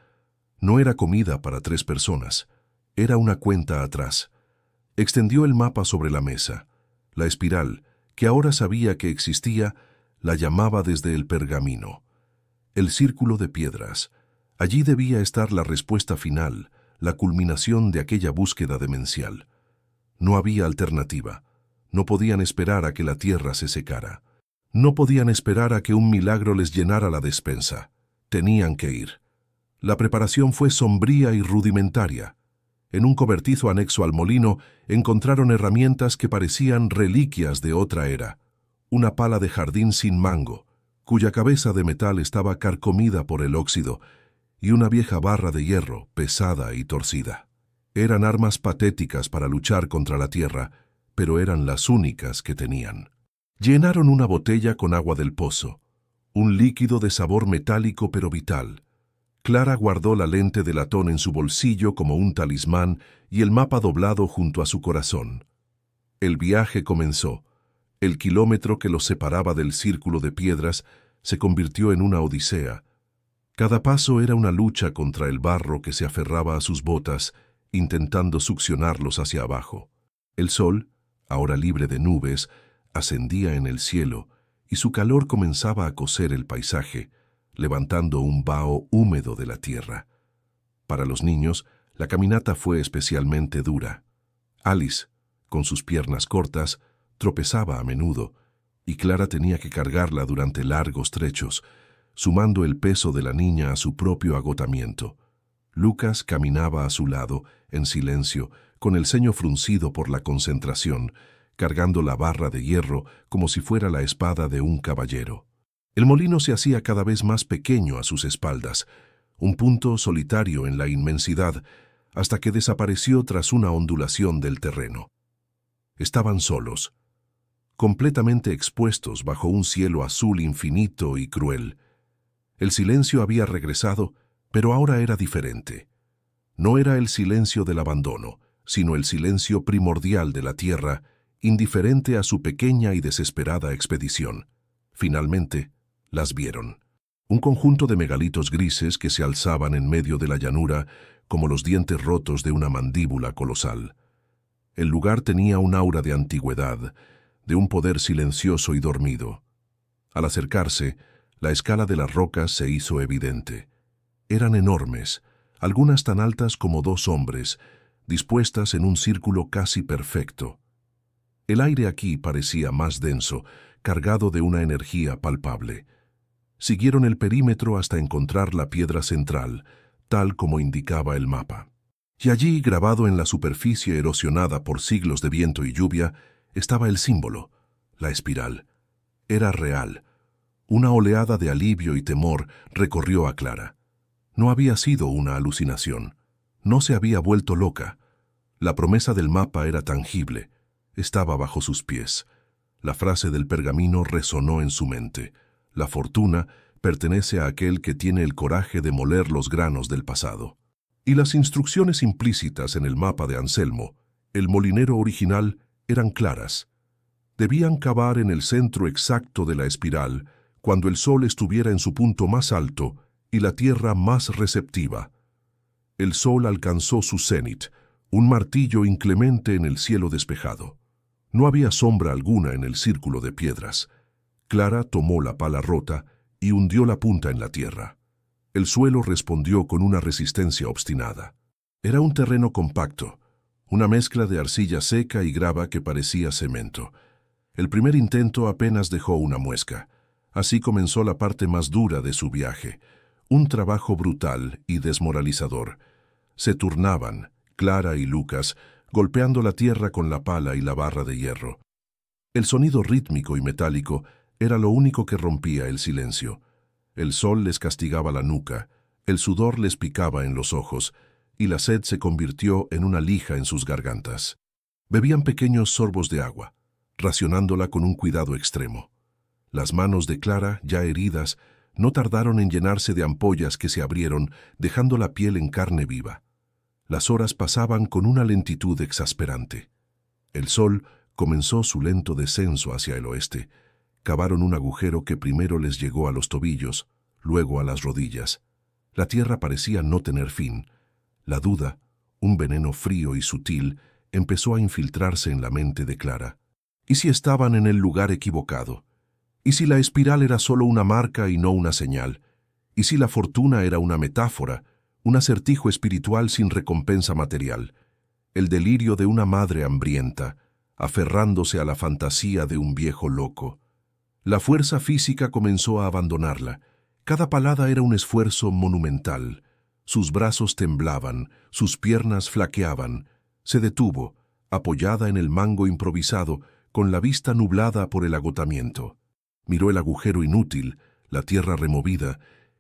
No era comida para 3 personas, era una cuenta atrás. Extendió el mapa sobre la mesa. La espiral, que ahora sabía que existía, la llamaba desde el pergamino. El círculo de piedras. Allí debía estar la respuesta final, la culminación de aquella búsqueda demencial. No había alternativa. No podían esperar a que la tierra se secara. No podían esperar a que un milagro les llenara la despensa. Tenían que ir. La preparación fue sombría y rudimentaria. En un cobertizo anexo al molino encontraron herramientas que parecían reliquias de otra era. Una pala de jardín sin mango, cuya cabeza de metal estaba carcomida por el óxido, y una vieja barra de hierro, pesada y torcida. Eran armas patéticas para luchar contra la tierra, pero eran las únicas que tenían. Llenaron una botella con agua del pozo, un líquido de sabor metálico pero vital. Clara guardó la lente de latón en su bolsillo como un talismán y el mapa doblado junto a su corazón. El viaje comenzó. El kilómetro que los separaba del círculo de piedras se convirtió en una odisea. Cada paso era una lucha contra el barro que se aferraba a sus botas, intentando succionarlos hacia abajo. El sol, ahora libre de nubes, ascendía en el cielo y su calor comenzaba a cocer el paisaje, levantando un vaho húmedo de la tierra. Para los niños, la caminata fue especialmente dura. Alice, con sus piernas cortas, tropezaba a menudo, y Clara tenía que cargarla durante largos trechos, sumando el peso de la niña a su propio agotamiento. Lucas caminaba a su lado, en silencio, con el ceño fruncido por la concentración, cargando la barra de hierro como si fuera la espada de un caballero. El molino se hacía cada vez más pequeño a sus espaldas, un punto solitario en la inmensidad, hasta que desapareció tras una ondulación del terreno. Estaban solos, completamente expuestos bajo un cielo azul infinito y cruel. El silencio había regresado, pero ahora era diferente. No era el silencio del abandono, sino el silencio primordial de la tierra, indiferente a su pequeña y desesperada expedición. Finalmente, las vieron. Un conjunto de megalitos grises que se alzaban en medio de la llanura como los dientes rotos de una mandíbula colosal. El lugar tenía un aura de antigüedad, de un poder silencioso y dormido. Al acercarse, la escala de las rocas se hizo evidente. Eran enormes, algunas tan altas como 2 hombres, dispuestas en un círculo casi perfecto. El aire aquí parecía más denso, cargado de una energía palpable. Siguieron el perímetro hasta encontrar la piedra central, tal como indicaba el mapa. Y allí, grabado en la superficie erosionada por siglos de viento y lluvia, estaba el símbolo, la espiral. Era real. Una oleada de alivio y temor recorrió a Clara. No había sido una alucinación. No se había vuelto loca. La promesa del mapa era tangible. Estaba bajo sus pies. La frase del pergamino resonó en su mente. La fortuna pertenece a aquel que tiene el coraje de moler los granos del pasado. Y las instrucciones implícitas en el mapa de Anselmo, el molinero original, eran claras. Debían cavar en el centro exacto de la espiral, cuando el sol estuviera en su punto más alto y la tierra más receptiva. El sol alcanzó su cenit, Un martillo inclemente en el cielo despejado. No había sombra alguna en el círculo de piedras. Clara tomó la pala rota y hundió la punta en la tierra. El suelo respondió con una resistencia obstinada. Era un terreno compacto, una mezcla de arcilla seca y grava que parecía cemento. El primer intento apenas dejó una muesca. Así comenzó la parte más dura de su viaje, un trabajo brutal y desmoralizador. Se turnaban, Clara y Lucas, golpeando la tierra con la pala y la barra de hierro. El sonido rítmico y metálico era lo único que rompía el silencio. El sol les castigaba la nuca, el sudor les picaba en los ojos, y la sed se convirtió en una lija en sus gargantas. Bebían pequeños sorbos de agua, racionándola con un cuidado extremo. Las manos de Clara, ya heridas, no tardaron en llenarse de ampollas que se abrieron, dejando la piel en carne viva. Las horas pasaban con una lentitud exasperante. El sol comenzó su lento descenso hacia el oeste. Cavaron un agujero que primero les llegó a los tobillos, luego a las rodillas. La tierra parecía no tener fin. La duda, un veneno frío y sutil, empezó a infiltrarse en la mente de Clara. ¿Y si estaban en el lugar equivocado? ¿Y si la espiral era solo una marca y no una señal? ¿Y si la fortuna era una metáfora, un acertijo espiritual sin recompensa material? El delirio de una madre hambrienta, aferrándose a la fantasía de un viejo loco. La fuerza física comenzó a abandonarla. Cada palada era un esfuerzo monumental. Sus brazos temblaban, sus piernas flaqueaban. Se detuvo, apoyada en el mango improvisado, con la vista nublada por el agotamiento. Miró el agujero inútil, la tierra removida,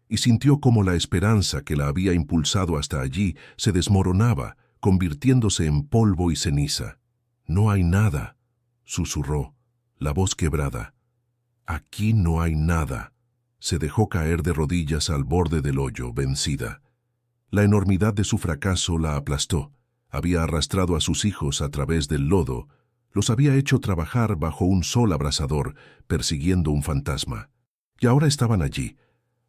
y sintió cómo la esperanza que la había impulsado hasta allí se desmoronaba, convirtiéndose en polvo y ceniza. «No hay nada», susurró, la voz quebrada. «Aquí no hay nada». Se dejó caer de rodillas al borde del hoyo, vencida. La enormidad de su fracaso la aplastó. Había arrastrado a sus hijos a través del lodo, los había hecho trabajar bajo un sol abrasador, persiguiendo un fantasma. Y ahora estaban allí,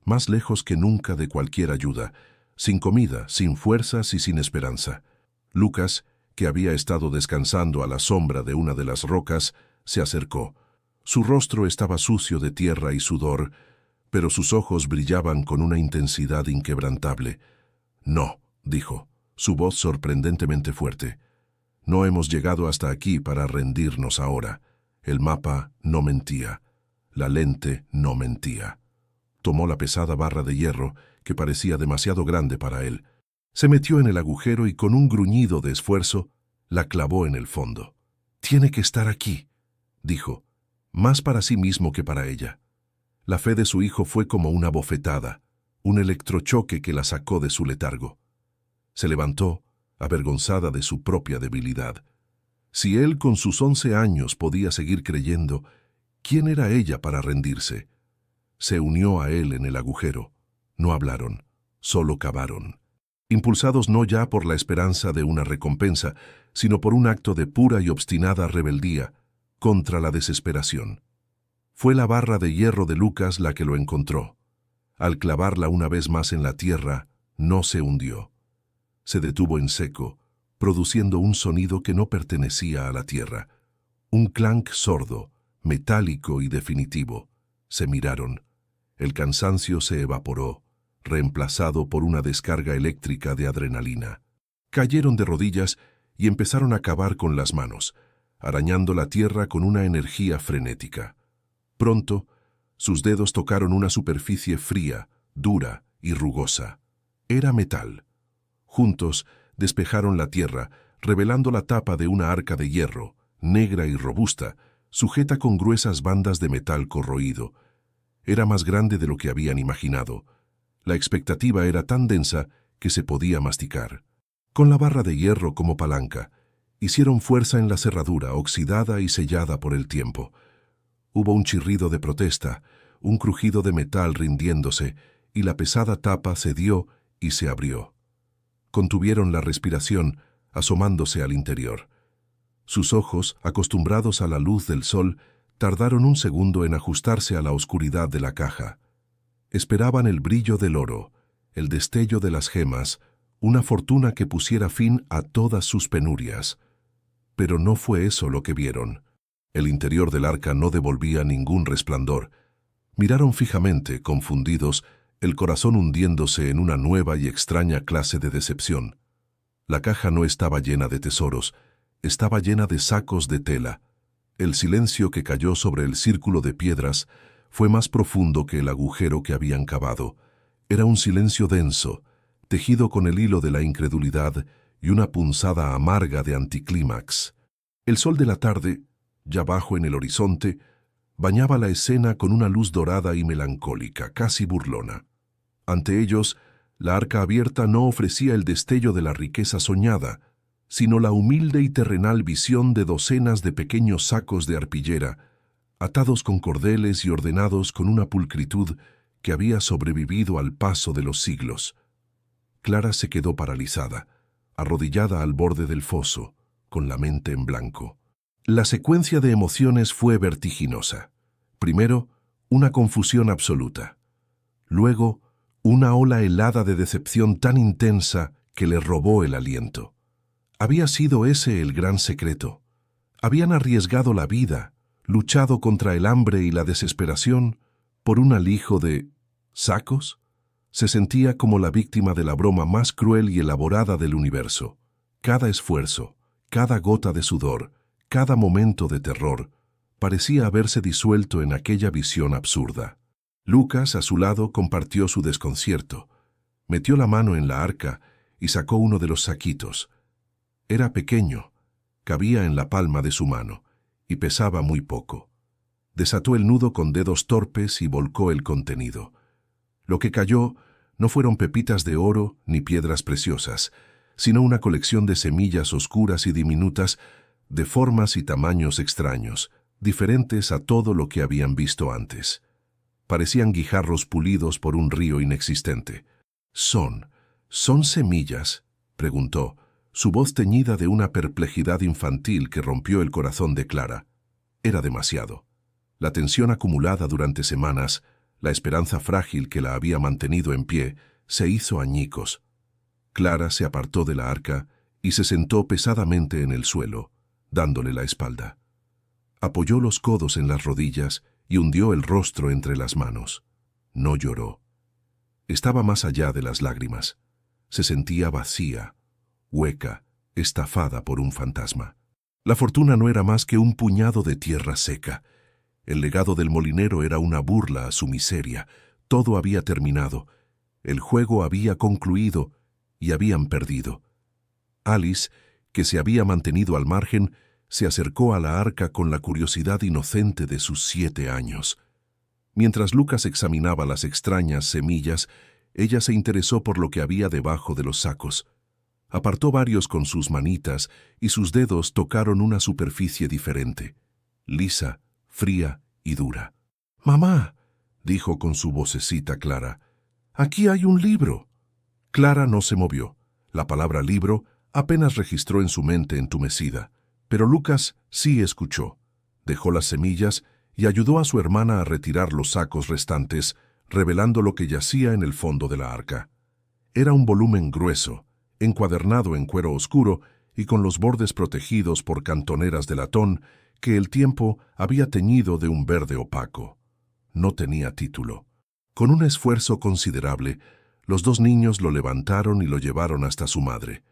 más lejos que nunca de cualquier ayuda, sin comida, sin fuerzas y sin esperanza. Lucas, que había estado descansando a la sombra de una de las rocas, se acercó. Su rostro estaba sucio de tierra y sudor, pero sus ojos brillaban con una intensidad inquebrantable. «No», dijo, su voz sorprendentemente fuerte. «No hemos llegado hasta aquí para rendirnos ahora». El mapa no mentía. La lente no mentía. Tomó la pesada barra de hierro, que parecía demasiado grande para él. Se metió en el agujero y con un gruñido de esfuerzo, la clavó en el fondo. «Tiene que estar aquí», dijo, más para sí mismo que para ella. La fe de su hijo fue como una bofetada, un electrochoque que la sacó de su letargo. Se levantó, avergonzada de su propia debilidad. Si él con sus 11 años podía seguir creyendo, ¿quién era ella para rendirse? Se unió a él en el agujero. No hablaron, solo cavaron. Impulsados no ya por la esperanza de una recompensa, sino por un acto de pura y obstinada rebeldía contra la desesperación. Fue la barra de hierro de Lucas la que lo encontró. Al clavarla una vez más en la tierra, no se hundió. Se detuvo en seco, produciendo un sonido que no pertenecía a la tierra. Un clank sordo, metálico y definitivo. Se miraron. El cansancio se evaporó, reemplazado por una descarga eléctrica de adrenalina. Cayeron de rodillas y empezaron a cavar con las manos, arañando la tierra con una energía frenética. Pronto, sus dedos tocaron una superficie fría, dura y rugosa. Era metal. Juntos despejaron la tierra, revelando la tapa de una arca de hierro, negra y robusta, sujeta con gruesas bandas de metal corroído. Era más grande de lo que habían imaginado. La expectativa era tan densa que se podía masticar. Con la barra de hierro como palanca, hicieron fuerza en la cerradura, oxidada y sellada por el tiempo. Hubo un chirrido de protesta, un crujido de metal rindiéndose, y la pesada tapa cedió y se abrió. Contuvieron la respiración, asomándose al interior. Sus ojos, acostumbrados a la luz del sol, tardaron un segundo en ajustarse a la oscuridad de la caja. Esperaban el brillo del oro, el destello de las gemas, una fortuna que pusiera fin a todas sus penurias. Pero no fue eso lo que vieron. El interior del arca no devolvía ningún resplandor. Miraron fijamente, confundidos, el corazón hundiéndose en una nueva y extraña clase de decepción. La caja no estaba llena de tesoros, estaba llena de sacos de tela. El silencio que cayó sobre el círculo de piedras fue más profundo que el agujero que habían cavado. Era un silencio denso, tejido con el hilo de la incredulidad y una punzada amarga de anticlímax. El sol de la tarde, ya bajo en el horizonte, bañaba la escena con una luz dorada y melancólica, casi burlona. Ante ellos, la arca abierta no ofrecía el destello de la riqueza soñada, sino la humilde y terrenal visión de docenas de pequeños sacos de arpillera, atados con cordeles y ordenados con una pulcritud que había sobrevivido al paso de los siglos. Clara se quedó paralizada, arrodillada al borde del foso, con la mente en blanco. La secuencia de emociones fue vertiginosa. Primero, una confusión absoluta. Luego, una ola helada de decepción tan intensa que le robó el aliento. Había sido ese el gran secreto. Habían arriesgado la vida, luchado contra el hambre y la desesperación por un alijo de ¿sacos? Se sentía como la víctima de la broma más cruel y elaborada del universo. Cada esfuerzo, cada gota de sudor, cada momento de terror, parecía haberse disuelto en aquella visión absurda. Lucas, a su lado, compartió su desconcierto. Metió la mano en la arca y sacó uno de los saquitos. Era pequeño, cabía en la palma de su mano, y pesaba muy poco. Desató el nudo con dedos torpes y volcó el contenido. Lo que cayó no fueron pepitas de oro ni piedras preciosas, sino una colección de semillas oscuras y diminutas, de formas y tamaños extraños, diferentes a todo lo que habían visto antes. Parecían guijarros pulidos por un río inexistente. ¿Son semillas?», preguntó, su voz teñida de una perplejidad infantil que rompió el corazón de Clara. Era demasiado. La tensión acumulada durante semanas, la esperanza frágil que la había mantenido en pie, se hizo añicos. Clara se apartó de la arca y se sentó pesadamente en el suelo, dándole la espalda. Apoyó los codos en las rodillas y hundió el rostro entre las manos. No lloró. Estaba más allá de las lágrimas. Se sentía vacía, hueca, estafada por un fantasma. La fortuna no era más que un puñado de tierra seca. El legado del molinero era una burla a su miseria. Todo había terminado. El juego había concluido y habían perdido. Alice, que se había mantenido al margen, se acercó a la arca con la curiosidad inocente de sus 7 años. Mientras Lucas examinaba las extrañas semillas, ella se interesó por lo que había debajo de los sacos. Apartó varios con sus manitas y sus dedos tocaron una superficie diferente, lisa, fría y dura. «Mamá», dijo con su vocecita clara, «aquí hay un libro». Clara no se movió. La palabra libro apenas registró en su mente entumecida. Pero Lucas sí escuchó. Dejó las semillas y ayudó a su hermana a retirar los sacos restantes, revelando lo que yacía en el fondo de la arca. Era un volumen grueso, encuadernado en cuero oscuro y con los bordes protegidos por cantoneras de latón que el tiempo había teñido de un verde opaco. No tenía título. Con un esfuerzo considerable, los 2 niños lo levantaron y lo llevaron hasta su madre.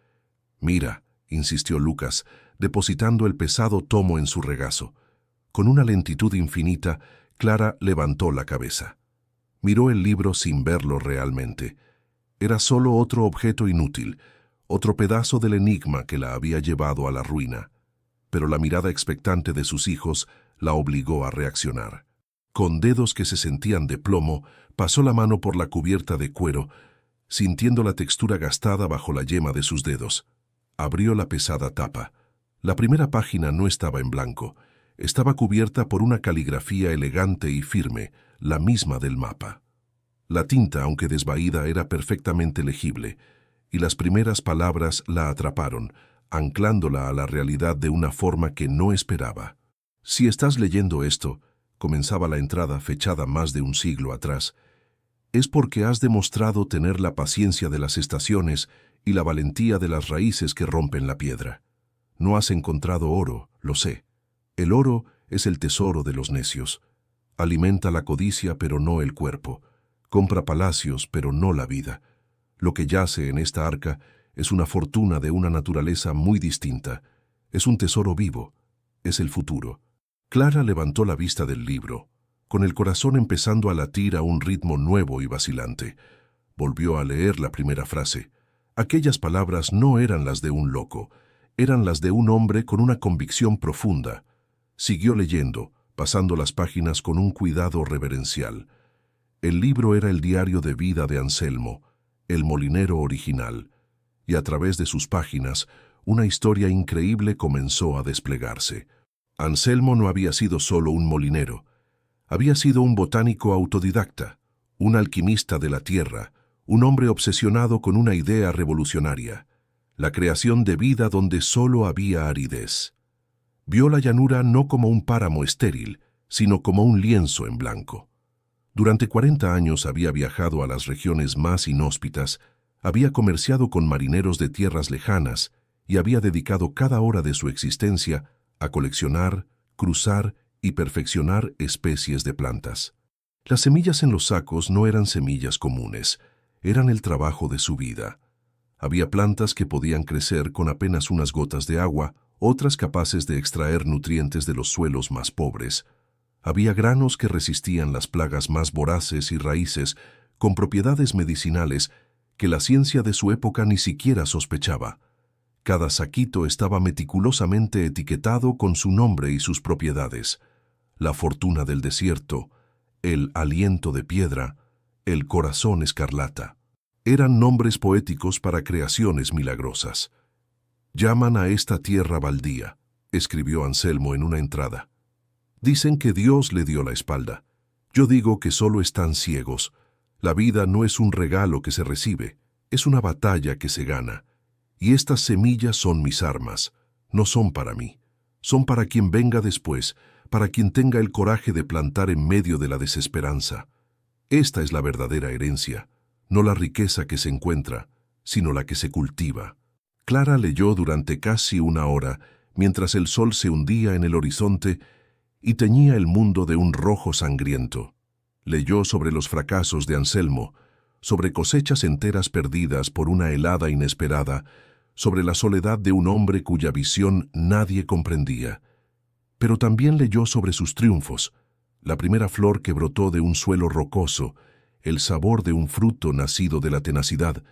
«Mira», insistió Lucas, depositando el pesado tomo en su regazo. Con una lentitud infinita, Clara levantó la cabeza. Miró el libro sin verlo realmente. Era solo otro objeto inútil, otro pedazo del enigma que la había llevado a la ruina. Pero la mirada expectante de sus hijos la obligó a reaccionar. Con dedos que se sentían de plomo, pasó la mano por la cubierta de cuero, sintiendo la textura gastada bajo la yema de sus dedos. Abrió la pesada tapa. La primera página no estaba en blanco. Estaba cubierta por una caligrafía elegante y firme, la misma del mapa. La tinta, aunque desvaída, era perfectamente legible, y las primeras palabras la atraparon, anclándola a la realidad de una forma que no esperaba. «Si estás leyendo esto», comenzaba la entrada fechada más de un siglo atrás, «es porque has demostrado tener la paciencia de las estaciones y la valentía de las raíces que rompen la piedra. No has encontrado oro, lo sé. El oro es el tesoro de los necios. Alimenta la codicia, pero no el cuerpo. Compra palacios, pero no la vida. Lo que yace en esta arca es una fortuna de una naturaleza muy distinta. Es un tesoro vivo. Es el futuro. Clara levantó la vista del libro, con el corazón empezando a latir a un ritmo nuevo y vacilante. Volvió a leer la primera frase. Aquellas palabras no eran las de un loco, eran las de un hombre con una convicción profunda. Siguió leyendo, pasando las páginas con un cuidado reverencial. El libro era el diario de vida de Anselmo, el molinero original, y a través de sus páginas, una historia increíble comenzó a desplegarse. Anselmo no había sido solo un molinero, había sido un botánico autodidacta, un alquimista de la tierra, un hombre obsesionado con una idea revolucionaria, la creación de vida donde solo había aridez. Vio la llanura no como un páramo estéril, sino como un lienzo en blanco. Durante 40 años había viajado a las regiones más inhóspitas, había comerciado con marineros de tierras lejanas y había dedicado cada hora de su existencia a coleccionar, cruzar y perfeccionar especies de plantas. Las semillas en los sacos no eran semillas comunes, eran el trabajo de su vida. Había plantas que podían crecer con apenas unas gotas de agua, otras capaces de extraer nutrientes de los suelos más pobres. Había granos que resistían las plagas más voraces y raíces, con propiedades medicinales que la ciencia de su época ni siquiera sospechaba. Cada saquito estaba meticulosamente etiquetado con su nombre y sus propiedades. La fortuna del desierto, el aliento de piedra, el corazón escarlata. Eran nombres poéticos para creaciones milagrosas. «Llaman a esta tierra baldía», escribió Anselmo en una entrada. «Dicen que Dios le dio la espalda. Yo digo que solo están ciegos. La vida no es un regalo que se recibe, es una batalla que se gana. Y estas semillas son mis armas, no son para mí. Son para quien venga después, para quien tenga el coraje de plantar en medio de la desesperanza. Esta es la verdadera herencia, no la riqueza que se encuentra, sino la que se cultiva». Clara leyó durante casi una hora, mientras el sol se hundía en el horizonte y teñía el mundo de un rojo sangriento. Leyó sobre los fracasos de Anselmo, sobre cosechas enteras perdidas por una helada inesperada, sobre la soledad de un hombre cuya visión nadie comprendía. Pero también leyó sobre sus triunfos, la primera flor que brotó de un suelo rocoso, el sabor de un fruto nacido de la tenacidad,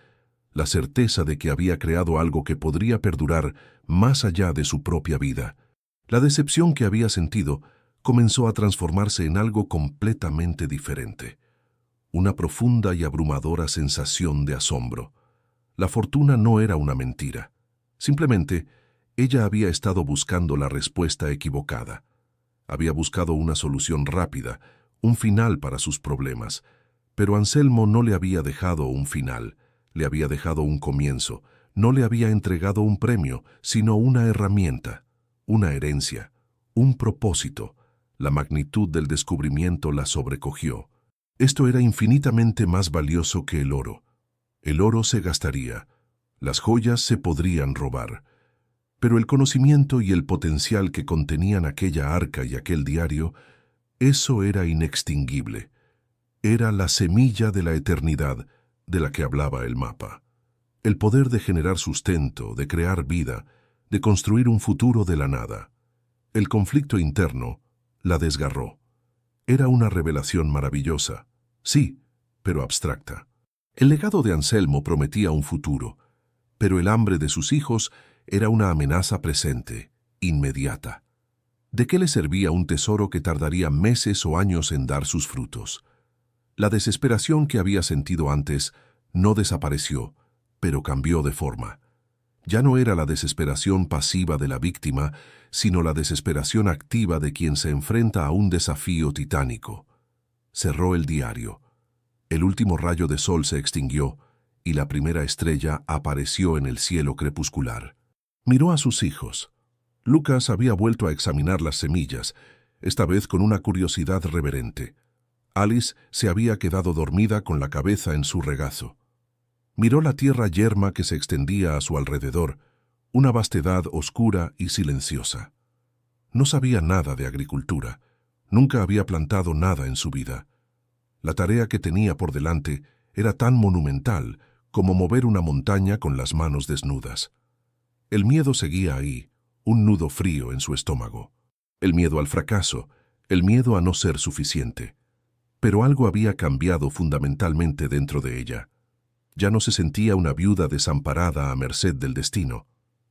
la certeza de que había creado algo que podría perdurar más allá de su propia vida. La decepción que había sentido comenzó a transformarse en algo completamente diferente. Una profunda y abrumadora sensación de asombro. La fortuna no era una mentira. Simplemente, ella había estado buscando la respuesta equivocada. Había buscado una solución rápida, un final para sus problemas. Pero Anselmo no le había dejado un final, le había dejado un comienzo. No le había entregado un premio, sino una herramienta, una herencia, un propósito. La magnitud del descubrimiento la sobrecogió. Esto era infinitamente más valioso que el oro. El oro se gastaría, las joyas se podrían robar, pero el conocimiento y el potencial que contenían aquella arca y aquel diario, eso era inextinguible. Era la semilla de la eternidad de la que hablaba el mapa. El poder de generar sustento, de crear vida, de construir un futuro de la nada. El conflicto interno la desgarró. Era una revelación maravillosa, sí, pero abstracta. El legado de Anselmo prometía un futuro, pero el hambre de sus hijos era una amenaza presente, inmediata. ¿De qué le servía un tesoro que tardaría meses o años en dar sus frutos? La desesperación que había sentido antes no desapareció, pero cambió de forma. Ya no era la desesperación pasiva de la víctima, sino la desesperación activa de quien se enfrenta a un desafío titánico. Cerró el diario. El último rayo de sol se extinguió y la primera estrella apareció en el cielo crepuscular. Miró a sus hijos. Lucas había vuelto a examinar las semillas, esta vez con una curiosidad reverente. Alice se había quedado dormida con la cabeza en su regazo. Miró la tierra yerma que se extendía a su alrededor, una vastedad oscura y silenciosa. No sabía nada de agricultura, nunca había plantado nada en su vida. La tarea que tenía por delante era tan monumental como mover una montaña con las manos desnudas. El miedo seguía ahí, un nudo frío en su estómago. El miedo al fracaso, el miedo a no ser suficiente. Pero algo había cambiado fundamentalmente dentro de ella. Ya no se sentía una viuda desamparada a merced del destino.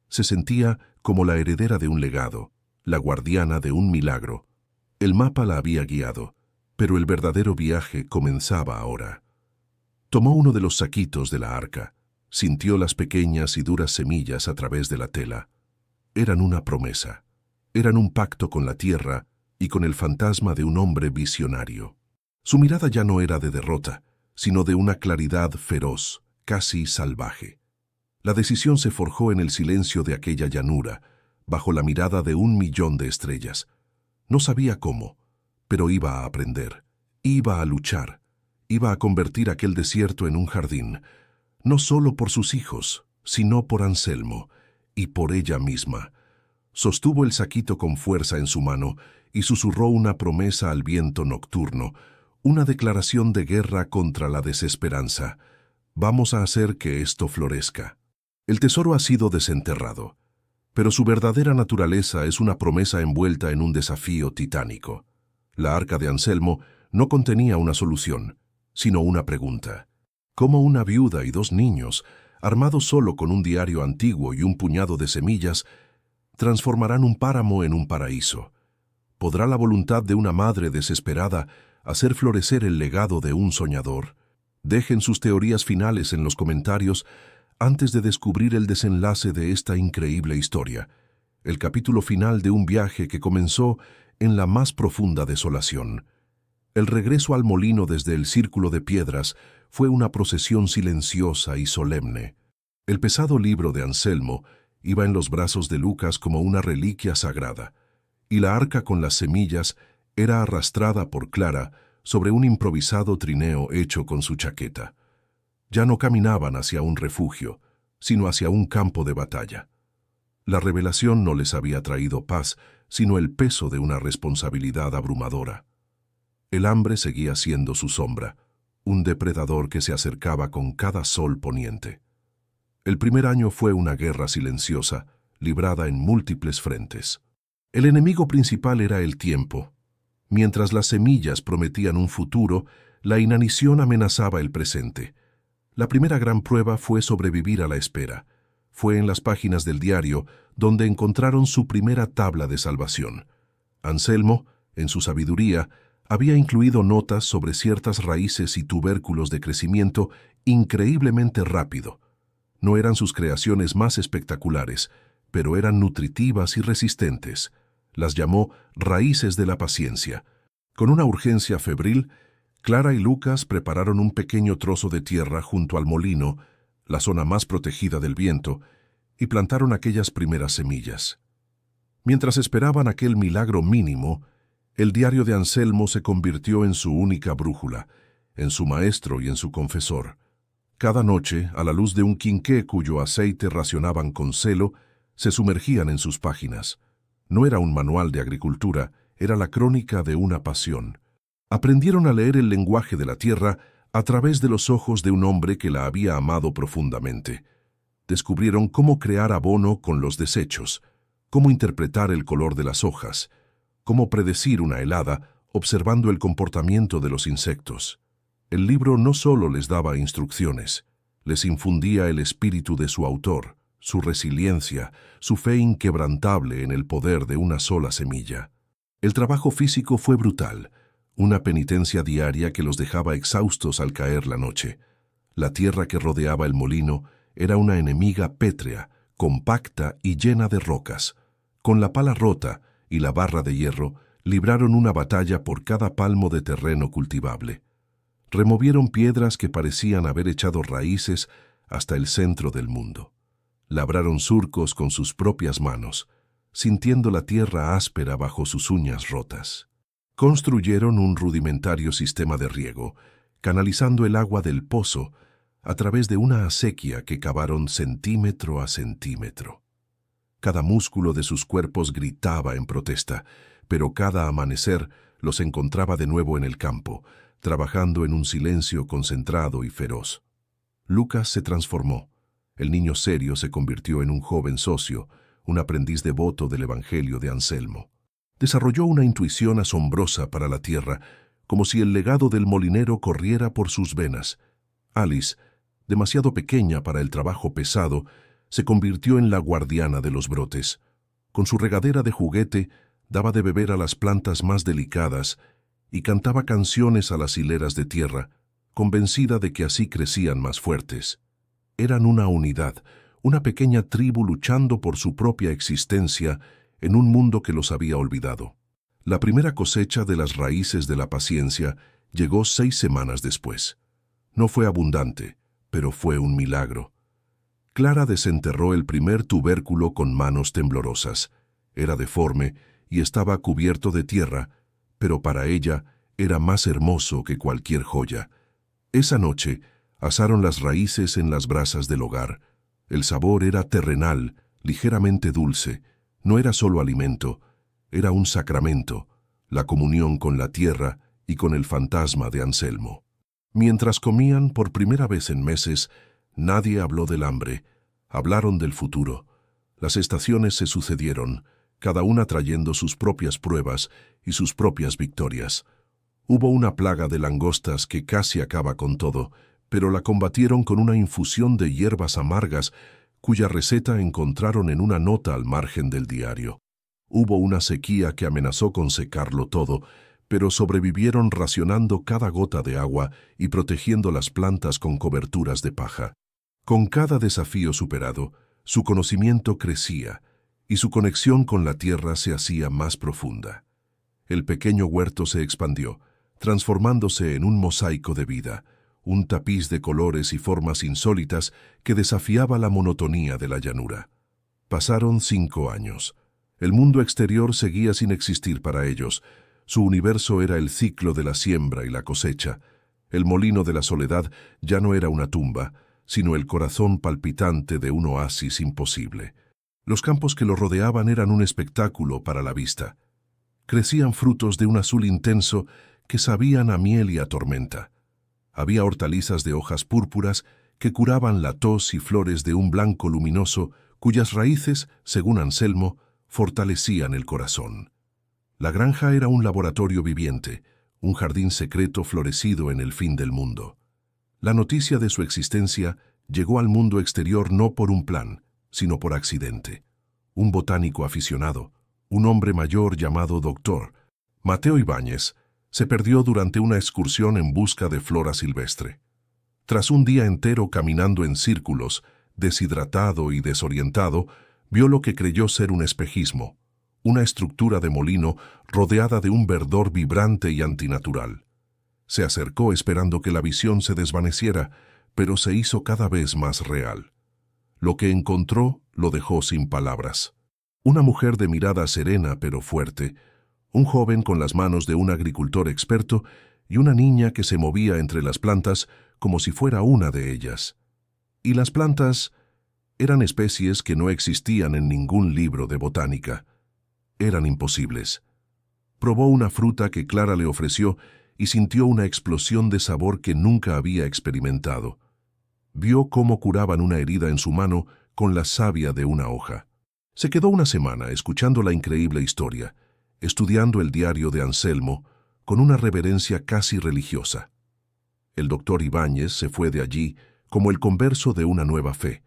Se sentía como la heredera de un legado, la guardiana de un milagro. El mapa la había guiado, pero el verdadero viaje comenzaba ahora. Tomó uno de los saquitos de la arca, sintió las pequeñas y duras semillas a través de la tela. Eran una promesa, eran un pacto con la tierra y con el fantasma de un hombre visionario. Su mirada ya no era de derrota, sino de una claridad feroz, casi salvaje. La decisión se forjó en el silencio de aquella llanura, bajo la mirada de 1.000.000 de estrellas. No sabía cómo, pero iba a aprender, iba a luchar, iba a convertir aquel desierto en un jardín, no solo por sus hijos, sino por Anselmo y por ella misma. Sostuvo el saquito con fuerza en su mano y susurró una promesa al viento nocturno, una declaración de guerra contra la desesperanza. Vamos a hacer que esto florezca. El tesoro ha sido desenterrado, pero su verdadera naturaleza es una promesa envuelta en un desafío titánico. La arca de Anselmo no contenía una solución, sino una pregunta. ¿Cómo una viuda y 2 niños, armados solo con un diario antiguo y un puñado de semillas, transformarán un páramo en un paraíso? ¿Podrá la voluntad de una madre desesperada hacer florecer el legado de un soñador? Dejen sus teorías finales en los comentarios antes de descubrir el desenlace de esta increíble historia, el capítulo final de un viaje que comenzó en la más profunda desolación. El regreso al molino desde el círculo de piedras fue una procesión silenciosa y solemne. El pesado libro de Anselmo iba en los brazos de Lucas como una reliquia sagrada, y la arca con las semillas era arrastrada por Clara sobre un improvisado trineo hecho con su chaqueta. Ya no caminaban hacia un refugio, sino hacia un campo de batalla. La revelación no les había traído paz, sino el peso de una responsabilidad abrumadora. El hambre seguía siendo su sombra, un depredador que se acercaba con cada sol poniente. El primer año fue una guerra silenciosa, librada en múltiples frentes. El enemigo principal era el tiempo. Mientras las semillas prometían un futuro, la inanición amenazaba el presente. La primera gran prueba fue sobrevivir a la espera. Fue en las páginas del diario donde encontraron su primera tabla de salvación. Anselmo, en su sabiduría, había incluido notas sobre ciertas raíces y tubérculos de crecimiento increíblemente rápido. No eran sus creaciones más espectaculares, pero eran nutritivas y resistentes. Las llamó raíces de la paciencia. Con una urgencia febril, Clara y Lucas prepararon un pequeño trozo de tierra junto al molino, la zona más protegida del viento, y plantaron aquellas primeras semillas. Mientras esperaban aquel milagro mínimo, el diario de Anselmo se convirtió en su única brújula, en su maestro y en su confesor. Cada noche, a la luz de un quinqué cuyo aceite racionaban con celo, se sumergían en sus páginas. No era un manual de agricultura, era la crónica de una pasión. Aprendieron a leer el lenguaje de la tierra a través de los ojos de un hombre que la había amado profundamente. Descubrieron cómo crear abono con los desechos, cómo interpretar el color de las hojas, cómo predecir una helada observando el comportamiento de los insectos. El libro no solo les daba instrucciones, les infundía el espíritu de su autor, su resiliencia, su fe inquebrantable en el poder de una sola semilla. El trabajo físico fue brutal, una penitencia diaria que los dejaba exhaustos al caer la noche. La tierra que rodeaba el molino era una enemiga pétrea, compacta y llena de rocas. Con la pala rota y la barra de hierro, libraron una batalla por cada palmo de terreno cultivable. Removieron piedras que parecían haber echado raíces hasta el centro del mundo. Labraron surcos con sus propias manos, sintiendo la tierra áspera bajo sus uñas rotas. Construyeron un rudimentario sistema de riego, canalizando el agua del pozo a través de una acequia que cavaron centímetro a centímetro. Cada músculo de sus cuerpos gritaba en protesta, pero cada amanecer los encontraba de nuevo en el campo, trabajando en un silencio concentrado y feroz. Lucas se transformó. El niño serio se convirtió en un joven socio, un aprendiz devoto del Evangelio de Anselmo. Desarrolló una intuición asombrosa para la tierra, como si el legado del molinero corriera por sus venas. Alice, demasiado pequeña para el trabajo pesado, se convirtió en la guardiana de los brotes. Con su regadera de juguete, daba de beber a las plantas más delicadas y cantaba canciones a las hileras de tierra, convencida de que así crecían más fuertes. Eran una unidad, una pequeña tribu luchando por su propia existencia en un mundo que los había olvidado. La primera cosecha de las raíces de la paciencia llegó 6 semanas después. No fue abundante, pero fue un milagro. Clara desenterró el primer tubérculo con manos temblorosas. Era deforme y estaba cubierto de tierra, pero para ella era más hermoso que cualquier joya. Esa noche asaron las raíces en las brasas del hogar. El sabor era terrenal, ligeramente dulce. No era solo alimento, era un sacramento, la comunión con la tierra y con el fantasma de Anselmo. Mientras comían por primera vez en meses, nadie habló del hambre. Hablaron del futuro. Las estaciones se sucedieron, cada una trayendo sus propias pruebas y sus propias victorias. Hubo una plaga de langostas que casi acaba con todo, pero la combatieron con una infusión de hierbas amargas cuya receta encontraron en una nota al margen del diario. Hubo una sequía que amenazó con secarlo todo, pero sobrevivieron racionando cada gota de agua y protegiendo las plantas con coberturas de paja. Con cada desafío superado, su conocimiento crecía y su conexión con la tierra se hacía más profunda. El pequeño huerto se expandió, transformándose en un mosaico de vida, un tapiz de colores y formas insólitas que desafiaba la monotonía de la llanura. Pasaron 5 años. El mundo exterior seguía sin existir para ellos. Su universo era el ciclo de la siembra y la cosecha. El molino de la soledad ya no era una tumba, sino el corazón palpitante de un oasis imposible. Los campos que lo rodeaban eran un espectáculo para la vista. Crecían frutos de un azul intenso que sabían a miel y a tormenta. Había hortalizas de hojas púrpuras que curaban la tos y flores de un blanco luminoso cuyas raíces, según Anselmo, fortalecían el corazón. La granja era un laboratorio viviente, un jardín secreto florecido en el fin del mundo. La noticia de su existencia llegó al mundo exterior no por un plan, sino por accidente. Un botánico aficionado, un hombre mayor llamado Dr. Mateo Ibáñez, se perdió durante una excursión en busca de flora silvestre. Tras un día entero caminando en círculos, deshidratado y desorientado, vio lo que creyó ser un espejismo, una estructura de molino rodeada de un verdor vibrante y antinatural. Se acercó esperando que la visión se desvaneciera, pero se hizo cada vez más real. Lo que encontró lo dejó sin palabras. Una mujer de mirada serena pero fuerte, un joven con las manos de un agricultor experto y una niña que se movía entre las plantas como si fuera una de ellas. Y las plantas eran especies que no existían en ningún libro de botánica. Eran imposibles. Probó una fruta que Clara le ofreció y sintió una explosión de sabor que nunca había experimentado. Vio cómo curaban una herida en su mano con la savia de una hoja. Se quedó una semana escuchando la increíble historia, estudiando el diario de Anselmo con una reverencia casi religiosa. El doctor Ibáñez se fue de allí como el converso de una nueva fe.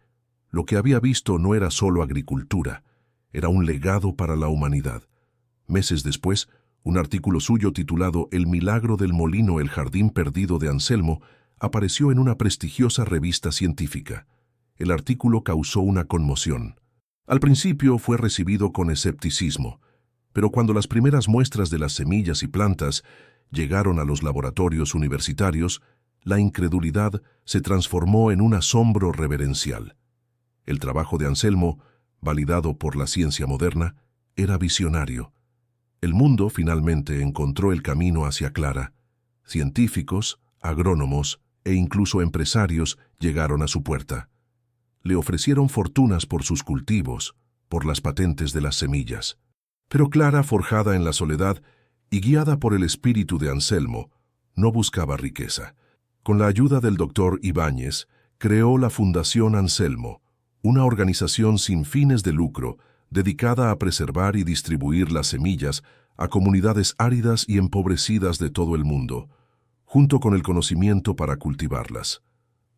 Lo que había visto no era solo agricultura, era un legado para la humanidad. Meses después, un artículo suyo titulado El milagro del molino, el jardín perdido de Anselmo, apareció en una prestigiosa revista científica. El artículo causó una conmoción. Al principio fue recibido con escepticismo, pero cuando las primeras muestras de las semillas y plantas llegaron a los laboratorios universitarios, la incredulidad se transformó en un asombro reverencial. El trabajo de Anselmo, validado por la ciencia moderna, era visionario. El mundo finalmente encontró el camino hacia Clara. Científicos, agrónomos e incluso empresarios llegaron a su puerta. Le ofrecieron fortunas por sus cultivos, por las patentes de las semillas. Pero Clara, forjada en la soledad y guiada por el espíritu de Anselmo, no buscaba riqueza. Con la ayuda del doctor Ibáñez, creó la Fundación Anselmo, una organización sin fines de lucro dedicada a preservar y distribuir las semillas a comunidades áridas y empobrecidas de todo el mundo, junto con el conocimiento para cultivarlas.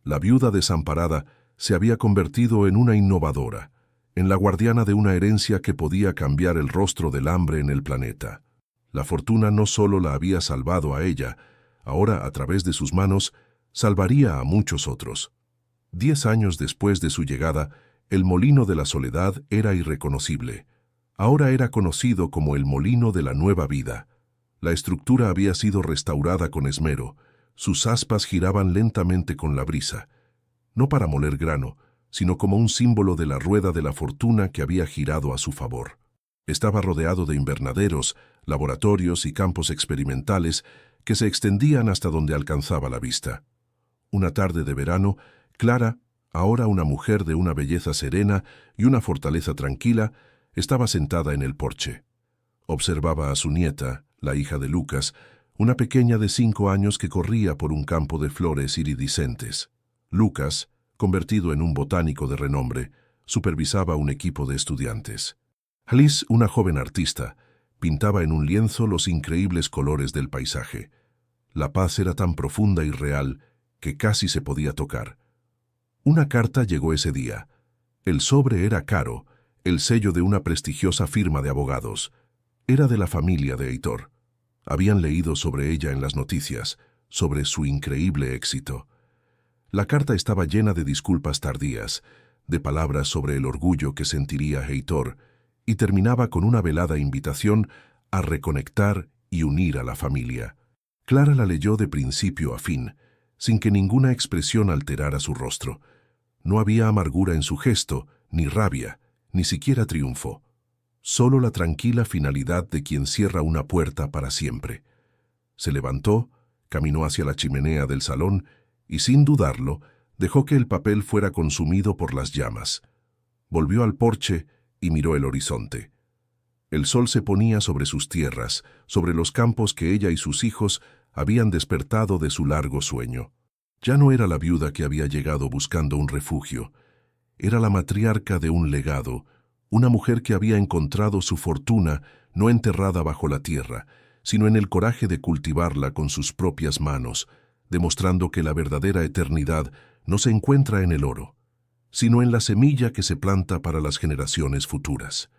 La viuda desamparada se había convertido en una innovadora, en la guardiana de una herencia que podía cambiar el rostro del hambre en el planeta. La fortuna no solo la había salvado a ella, ahora a través de sus manos salvaría a muchos otros. 10 años después de su llegada, el Molino de la Soledad era irreconocible. Ahora era conocido como el Molino de la Nueva Vida. La estructura había sido restaurada con esmero, sus aspas giraban lentamente con la brisa, no para moler grano, sino como un símbolo de la rueda de la fortuna que había girado a su favor. Estaba rodeado de invernaderos, laboratorios y campos experimentales que se extendían hasta donde alcanzaba la vista. Una tarde de verano, Clara, ahora una mujer de una belleza serena y una fortaleza tranquila, estaba sentada en el porche. Observaba a su nieta, la hija de Lucas, una pequeña de 5 años que corría por un campo de flores iridiscentes. Lucas, convertido en un botánico de renombre, supervisaba un equipo de estudiantes. Alice, una joven artista, pintaba en un lienzo los increíbles colores del paisaje. La paz era tan profunda y real que casi se podía tocar. Una carta llegó ese día. El sobre era caro, el sello de una prestigiosa firma de abogados. Era de la familia de Heitor. Habían leído sobre ella en las noticias, sobre su increíble éxito. La carta estaba llena de disculpas tardías, de palabras sobre el orgullo que sentiría Heitor, y terminaba con una velada invitación a reconectar y unir a la familia. Clara la leyó de principio a fin, sin que ninguna expresión alterara su rostro. No había amargura en su gesto, ni rabia, ni siquiera triunfo. Solo la tranquila finalidad de quien cierra una puerta para siempre. Se levantó, caminó hacia la chimenea del salón y, sin dudarlo, dejó que el papel fuera consumido por las llamas. Volvió al porche y miró el horizonte. El sol se ponía sobre sus tierras, sobre los campos que ella y sus hijos habían despertado de su largo sueño. Ya no era la viuda que había llegado buscando un refugio. Era la matriarca de un legado, una mujer que había encontrado su fortuna no enterrada bajo la tierra, sino en el coraje de cultivarla con sus propias manos, demostrando que la verdadera eternidad no se encuentra en el oro, sino en la semilla que se planta para las generaciones futuras.